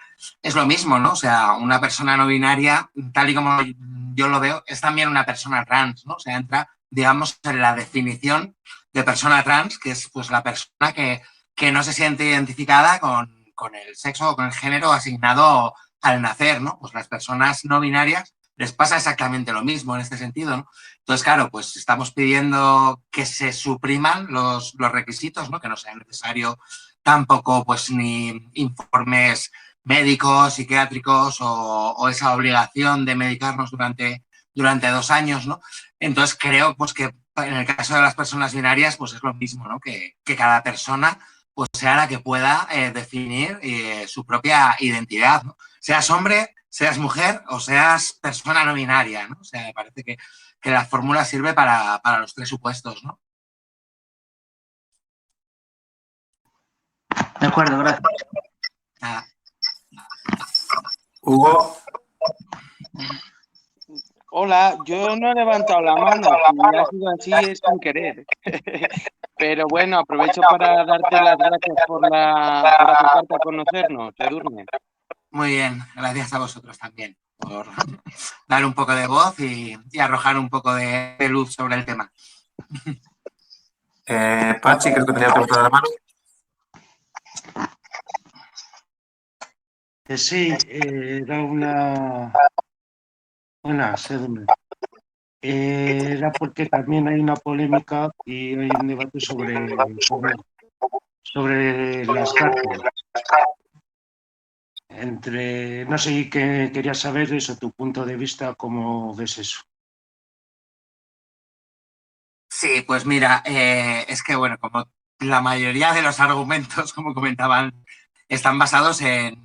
lo mismo, ¿no? O sea, una persona no binaria, tal y como yo lo veo, es también una persona trans, ¿no? O sea, entra, digamos, en la definición de persona trans, que es pues la persona que no se siente identificada con el sexo o con el género asignado al nacer, ¿no? Pues las personas no binarias les pasa exactamente lo mismo en este sentido, ¿no? Entonces, claro, pues estamos pidiendo que se supriman los requisitos, ¿no? Que no sea necesario tampoco, pues, ni informes médicos, psiquiátricos o esa obligación de medicarnos durante 2 años, ¿no? Entonces, creo, pues, que en el caso de las personas binarias, pues es lo mismo, ¿no? Que cada persona pues sea la que pueda definir su propia identidad, ¿no? Seas hombre, seas mujer o seas persona no binaria, ¿no? O sea, me parece que la fórmula sirve para los tres supuestos, ¿no? De acuerdo, gracias. Nada. Hugo. Hola, yo no he levantado la mano, si ha sido así es sin querer. Pero bueno, aprovecho para darte las gracias por acercarte a conocernos, Edurne. Muy bien, gracias a vosotros también por dar un poco de voz y arrojar un poco de luz sobre el tema. Pachi, creo que tenía pregunta de la mano. Sí, era una... Buenas, Edurne. Era porque también hay una polémica y hay un debate sobre las cárceles. No sé, qué quería saber eso, tu punto de vista, cómo ves eso. Sí, pues mira, es que bueno, como la mayoría de los argumentos, como comentaban, están basados en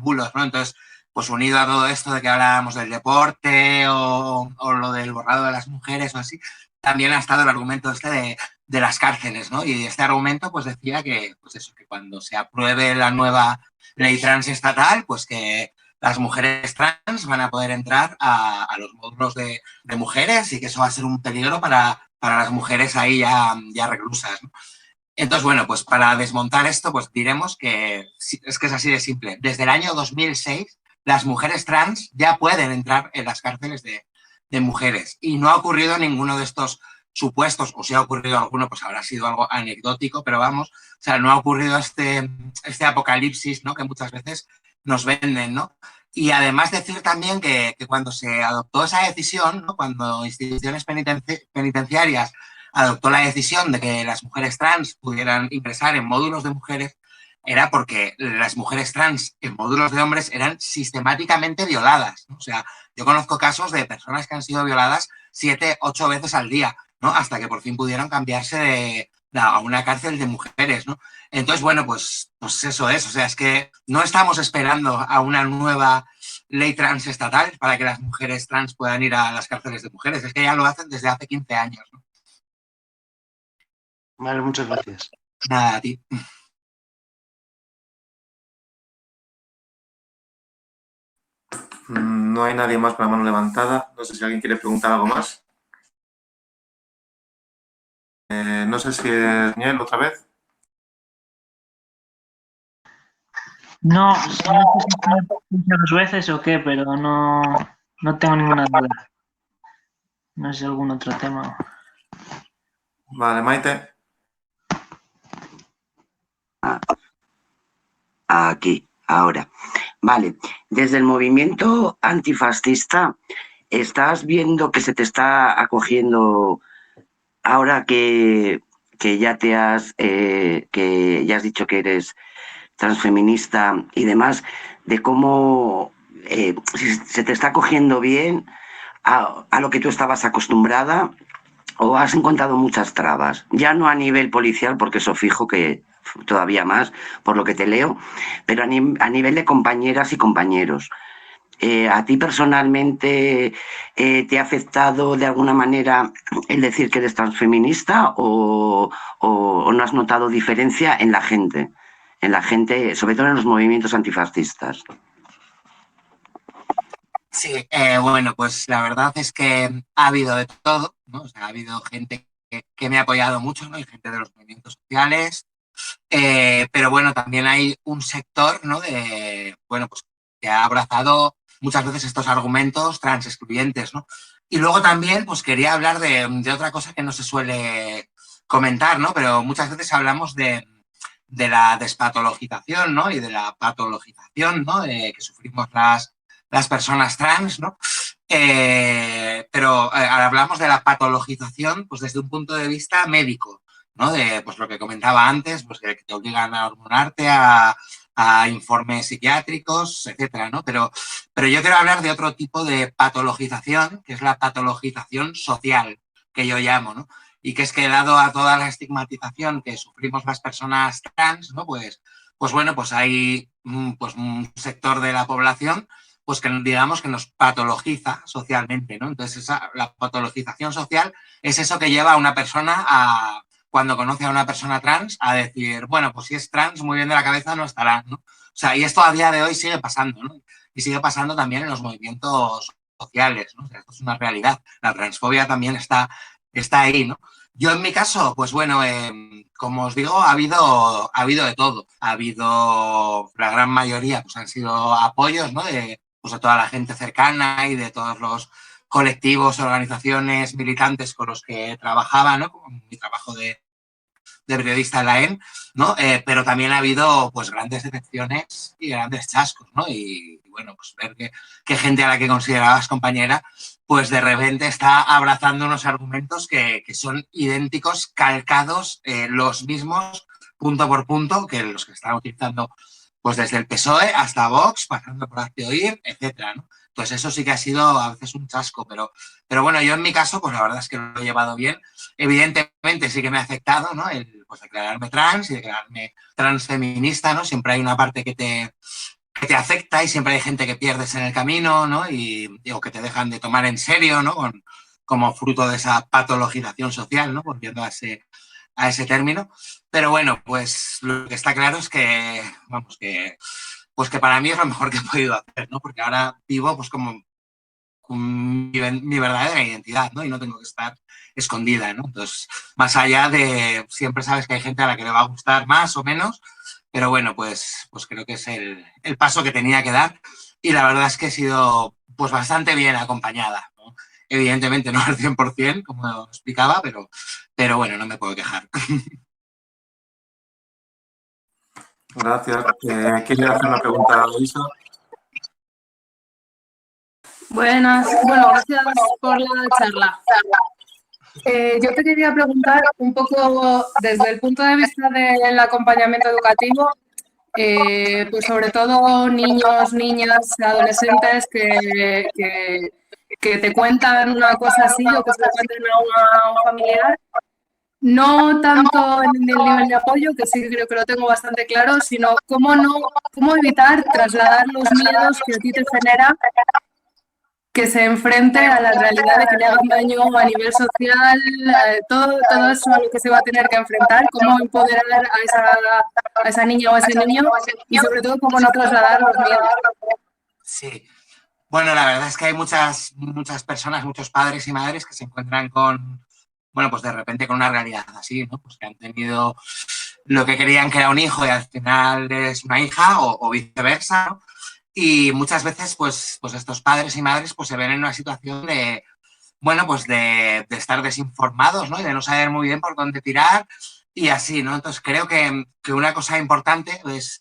bulos, ¿no? Entonces, pues unido a todo esto de que hablábamos del deporte o lo del borrado de las mujeres o así, también ha estado el argumento este de las cárceles, ¿no? Y este argumento pues decía que, pues eso, que cuando se apruebe la nueva ley trans estatal, pues que las mujeres trans van a poder entrar a los módulos de mujeres y que eso va a ser un peligro para las mujeres ahí ya reclusas, ¿no? Entonces, bueno, pues para desmontar esto, pues diremos que es así de simple. Desde el año 2006, las mujeres trans ya pueden entrar en las cárceles de mujeres y no ha ocurrido ninguno de estos supuestos, o si ha ocurrido alguno, pues habrá sido algo anecdótico, pero vamos, o sea, no ha ocurrido este apocalipsis, ¿no? Que muchas veces nos venden, ¿no? Y además decir también que cuando se adoptó esa decisión, ¿no? Cuando instituciones penitenciarias adoptó la decisión de que las mujeres trans pudieran ingresar en módulos de mujeres, era porque las mujeres trans en módulos de hombres eran sistemáticamente violadas, ¿no? O sea, yo conozco casos de personas que han sido violadas 7, 8 veces al día, ¿no? Hasta que por fin pudieron cambiarse a una cárcel de mujeres, ¿no? Entonces, bueno, pues eso es. O sea, es que no estamos esperando a una nueva ley trans estatal para que las mujeres trans puedan ir a las cárceles de mujeres. Es que ya lo hacen desde hace 15 años, ¿no? Vale, muchas gracias. Nada, a ti. No hay nadie más con la mano levantada. No sé si alguien quiere preguntar algo más. No sé si es Niel otra vez. No, no sé si se 2 veces o qué, pero no tengo ninguna duda. No sé algún otro tema. Vale, Maite. Aquí, ahora. Vale, desde el movimiento antifascista, ¿estás viendo que se te está acogiendo ahora que ya que ya has dicho que eres transfeminista y demás, de cómo si se te está acogiendo bien a lo que tú estabas acostumbrada o has encontrado muchas trabas? Ya no a nivel policial, porque eso fijo que todavía más, por lo que te leo, pero a nivel de compañeras y compañeros. ¿A ti personalmente te ha afectado de alguna manera el decir que eres transfeminista o no has notado diferencia en la gente? En la gente, sobre todo en los movimientos antifascistas. Sí, bueno, pues la verdad es que ha habido de todo, ¿no? O sea, ha habido gente que me ha apoyado mucho, ¿no? Y gente de los movimientos sociales, pero bueno, también hay un sector, ¿no? Bueno, pues que ha abrazado muchas veces estos argumentos trans excluyentes, ¿no? Y luego también, pues quería hablar de otra cosa que no se suele comentar, ¿no? Pero muchas veces hablamos de la despatologización, ¿no? Y de la patologización, ¿no? Que sufrimos las personas trans, ¿no? Pero hablamos de la patologización, pues desde un punto de vista médico, ¿no? De pues lo que comentaba antes, pues que te obligan a hormonarte, a informes psiquiátricos, etcétera, ¿no? Pero yo quiero hablar de otro tipo de patologización, que es la patologización social, que yo llamo, ¿no? Y que es que dado a toda la estigmatización que sufrimos las personas trans, ¿no? Pues bueno, pues hay pues un sector de la población pues que digamos que nos patologiza socialmente, ¿no? Entonces la patologización social es eso que lleva a una persona a, cuando conoce a una persona trans, a decir, bueno, pues si es trans, muy bien de la cabeza no estará, ¿no? O sea, y esto a día de hoy sigue pasando, ¿no? y sigue pasando también en los movimientos sociales, ¿no? O sea, esto es una realidad. La transfobia también está ahí, ¿no? Yo en mi caso, pues bueno, como os digo, ha habido de todo. Ha habido, la gran mayoría, pues han sido apoyos, ¿no? Pues de toda la gente cercana y de todos los colectivos, organizaciones, militantes con los que trabajaba, ¿no? Como mi trabajo de periodista en la EN, ¿no? Pero también ha habido, pues, grandes decepciones y grandes chascos, ¿no? Y bueno, pues ver que gente a la que considerabas compañera, pues de repente está abrazando unos argumentos que son idénticos, calcados, los mismos, punto por punto, que los que están utilizando pues desde el PSOE hasta Vox, pasando por Hazte Oír, etcétera, ¿no? Pues eso sí que ha sido a veces un chasco, pero bueno, yo en mi caso, pues la verdad es que lo he llevado bien. Evidentemente sí que me ha afectado, ¿no? El pues declararme trans y declararme transfeminista, ¿no? Siempre hay una parte que te afecta y siempre hay gente que pierdes en el camino, ¿no? O que te dejan de tomar en serio, ¿no? Como fruto de esa patologización social, ¿no? Volviendo a ese término. Pero bueno, pues lo que está claro es que, vamos, pues que para mí es lo mejor que he podido hacer, ¿no? Porque ahora vivo pues como con mi verdadera identidad, ¿no? Y no tengo que estar escondida, ¿no? Entonces, más allá de, siempre sabes que hay gente a la que le va a gustar más o menos, pero bueno, pues creo que es el paso que tenía que dar y la verdad es que he sido pues bastante bien acompañada, ¿no? Evidentemente no al 100%, como explicaba, pero bueno, no me puedo quejar. Gracias. ¿Quiere hacer una pregunta, Isa? Buenas, bueno, gracias por la charla. Yo te quería preguntar un poco desde el punto de vista del acompañamiento educativo, pues sobre todo niños, niñas, adolescentes que te cuentan una cosa así o que se lo cuentan a un familiar. No tanto en el nivel de apoyo, que sí que creo que lo tengo bastante claro, sino cómo evitar trasladar los miedos que a ti te genera que se enfrente a la realidad de que le hagan daño a nivel social, todo eso a lo que se va a tener que enfrentar, cómo empoderar a esa niña o a ese niño y sobre todo cómo no trasladar los miedos. Sí. Bueno, la verdad es que hay muchas personas, muchos padres y madres que se encuentran con, bueno, pues de repente con una realidad así, ¿no? Pues que han tenido lo que querían que era un hijo y al final es una hija o viceversa, ¿no? Y muchas veces, pues estos padres y madres pues se ven en una situación de, bueno, pues de estar desinformados, ¿no? Y de no saber muy bien por dónde tirar y así, ¿no? Entonces creo que una cosa importante es,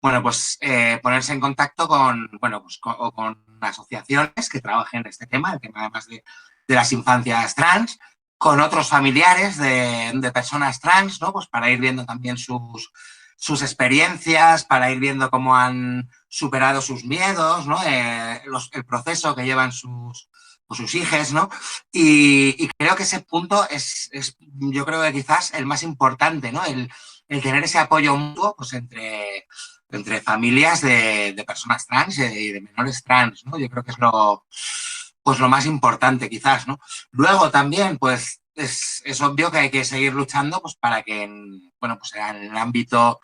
bueno, pues ponerse en contacto con, bueno, pues con asociaciones que trabajen en este tema, el tema además de las infancias trans, con otros familiares de personas trans, ¿no? Pues para ir viendo también sus experiencias, para ir viendo cómo han superado sus miedos, ¿no? El proceso que llevan sus hijos, ¿no? Y creo que ese punto es, yo creo que quizás el más importante, ¿no? El tener ese apoyo mutuo, pues entre familias de personas trans y de menores trans, ¿no? Yo creo que es lo más importante quizás, ¿no? Luego también, pues, es obvio que hay que seguir luchando pues, para que en el ámbito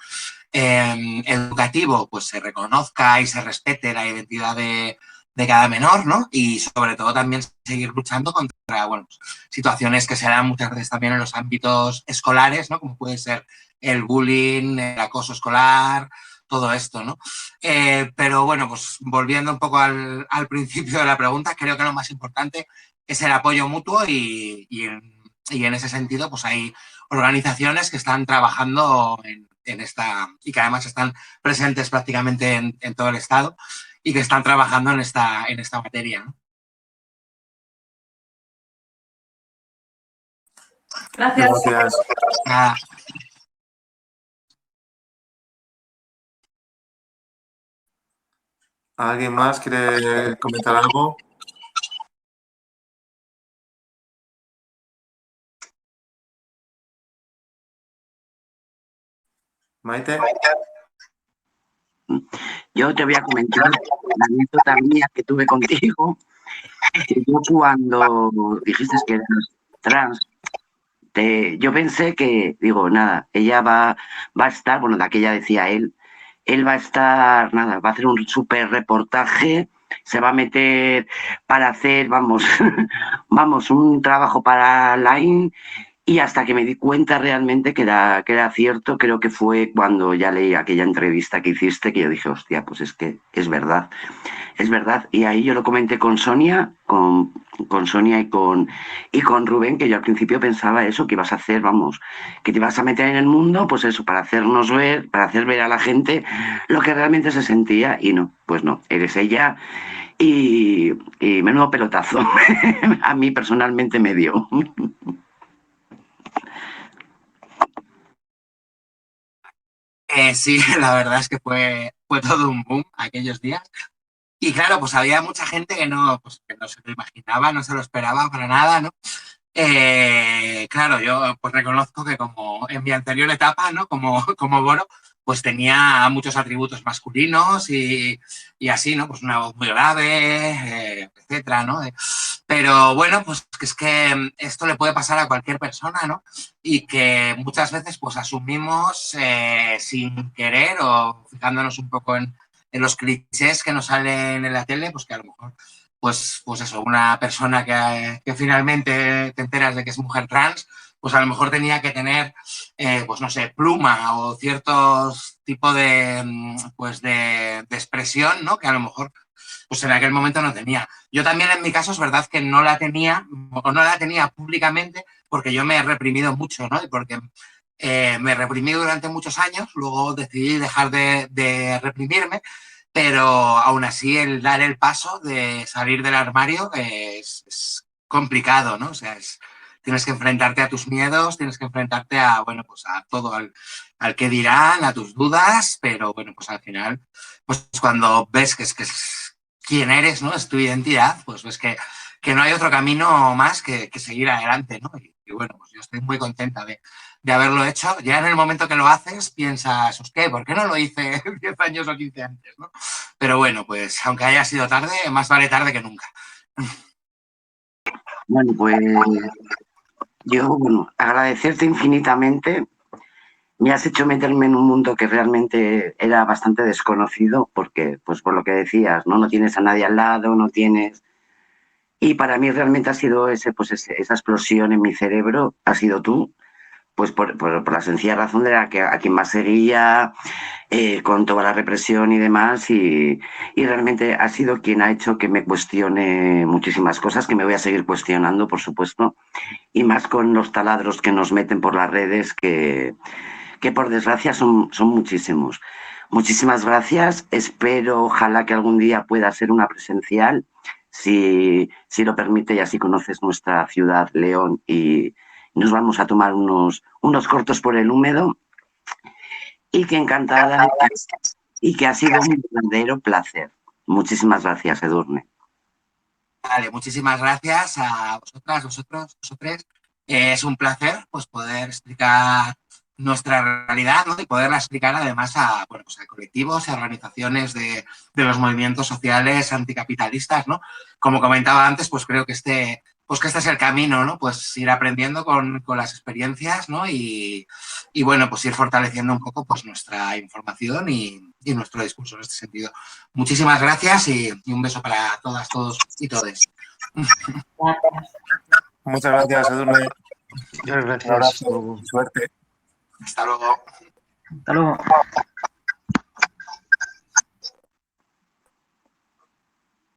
educativo pues, se reconozca y se respete la identidad de cada menor, ¿no? Y sobre todo también seguir luchando contra situaciones que se dan muchas veces también en los ámbitos escolares, ¿no? Como puede ser el bullying, el acoso escolar, todo esto, ¿no? Pero bueno, pues volviendo un poco al principio de la pregunta, creo que lo más importante es el apoyo mutuo y en ese sentido pues hay organizaciones que están trabajando en esta y que además están presentes prácticamente en todo el estado y que están trabajando en esta materia, ¿no? Gracias. Gracias. Nada. ¿Alguien más quiere comentar algo? Maite. Yo te voy a comentar la anécdota mía que tuve contigo. Que yo cuando dijiste que eras trans, yo pensé que, digo, nada, ella va a estar, bueno, de aquella decía él, él va a estar, nada, va a hacer un súper reportaje, se va a meter para hacer, vamos, vamos, un trabajo para Line. Y hasta que me di cuenta realmente que era cierto, creo que fue cuando ya leí aquella entrevista que hiciste, que yo dije, hostia, pues es que es verdad, es verdad. Y ahí yo lo comenté con Sonia, con Sonia y con Rubén, que yo al principio pensaba eso, que ibas a hacer, vamos, que te ibas a meter en el mundo, pues eso, para hacernos ver, para hacer ver a la gente lo que realmente se sentía, y no, pues no, eres ella. Y menudo pelotazo, a mí personalmente me dio. Sí, la verdad es que fue todo un boom aquellos días. Y claro, pues había mucha gente que pues, que no se lo imaginaba, no se lo esperaba para nada, ¿no? Claro, yo pues reconozco que como en mi anterior etapa, ¿no? Como Boro, pues tenía muchos atributos masculinos y así, ¿no? Pues una voz muy grave, etcétera, ¿no? Pero bueno, pues que es que esto le puede pasar a cualquier persona, ¿no? Y que muchas veces pues asumimos sin querer o fijándonos un poco en los clichés que nos salen en la tele, pues que a lo mejor pues eso, una persona que finalmente te enteras de que es mujer trans, pues a lo mejor tenía que tener, pues no sé, pluma o ciertos tipos pues de expresión, ¿no? Que a lo mejor pues en aquel momento no tenía. Yo también en mi caso es verdad que no la tenía o no la tenía públicamente porque yo me he reprimido mucho, ¿no? Y porque me reprimí durante muchos años, luego decidí dejar de reprimirme, pero aún así el dar el paso de salir del armario es complicado, ¿no? O sea, tienes que enfrentarte a tus miedos, tienes que enfrentarte a, bueno, pues a todo, al que dirán, a tus dudas, pero bueno, pues al final, pues cuando ves que es quién eres, ¿no? Es tu identidad, pues ves que no hay otro camino más que seguir adelante, ¿no? Y bueno, pues yo estoy muy contenta de haberlo hecho. Ya en el momento que lo haces piensas, hostia, ¿por qué no lo hice 10 años o 15 antes, ¿no? Pero bueno, pues aunque haya sido tarde, más vale tarde que nunca. Bueno, pues yo, bueno, agradecerte infinitamente. Me has hecho meterme en un mundo que realmente era bastante desconocido, porque, pues por lo que decías, ¿no? No tienes a nadie al lado, no tienes. Y para mí realmente ha sido esa explosión en mi cerebro, ha sido tú, pues por la sencilla razón de que a quien más seguía, con toda la represión y demás, y realmente ha sido quien ha hecho que me cuestione muchísimas cosas, que me voy a seguir cuestionando, por supuesto, y más con los taladros que nos meten por las redes, que por desgracia son muchísimos. Muchísimas gracias, espero, ojalá que algún día pueda ser una presencial, si lo permite, y así conoces nuestra ciudad, León, y nos vamos a tomar unos cortos por el húmedo, y que encantada, y que ha sido un verdadero placer. Muchísimas gracias, Edurne. Vale, muchísimas gracias a vosotras, vosotros, vosotres. Es un placer pues poder explicar nuestra realidad, ¿no? Y poderla explicar además a, bueno, pues a colectivos y a organizaciones de los movimientos sociales anticapitalistas, ¿no? Como comentaba antes, pues creo que este es el camino, ¿no? Pues ir aprendiendo con las experiencias, ¿no? Y bueno, pues ir fortaleciendo un poco pues nuestra información y nuestro discurso en este sentido. Muchísimas gracias y un beso para todas, todos y todes. Muchas gracias, Edurne. Muchas Un gracias. abrazo, suerte. Hasta luego. Hasta luego.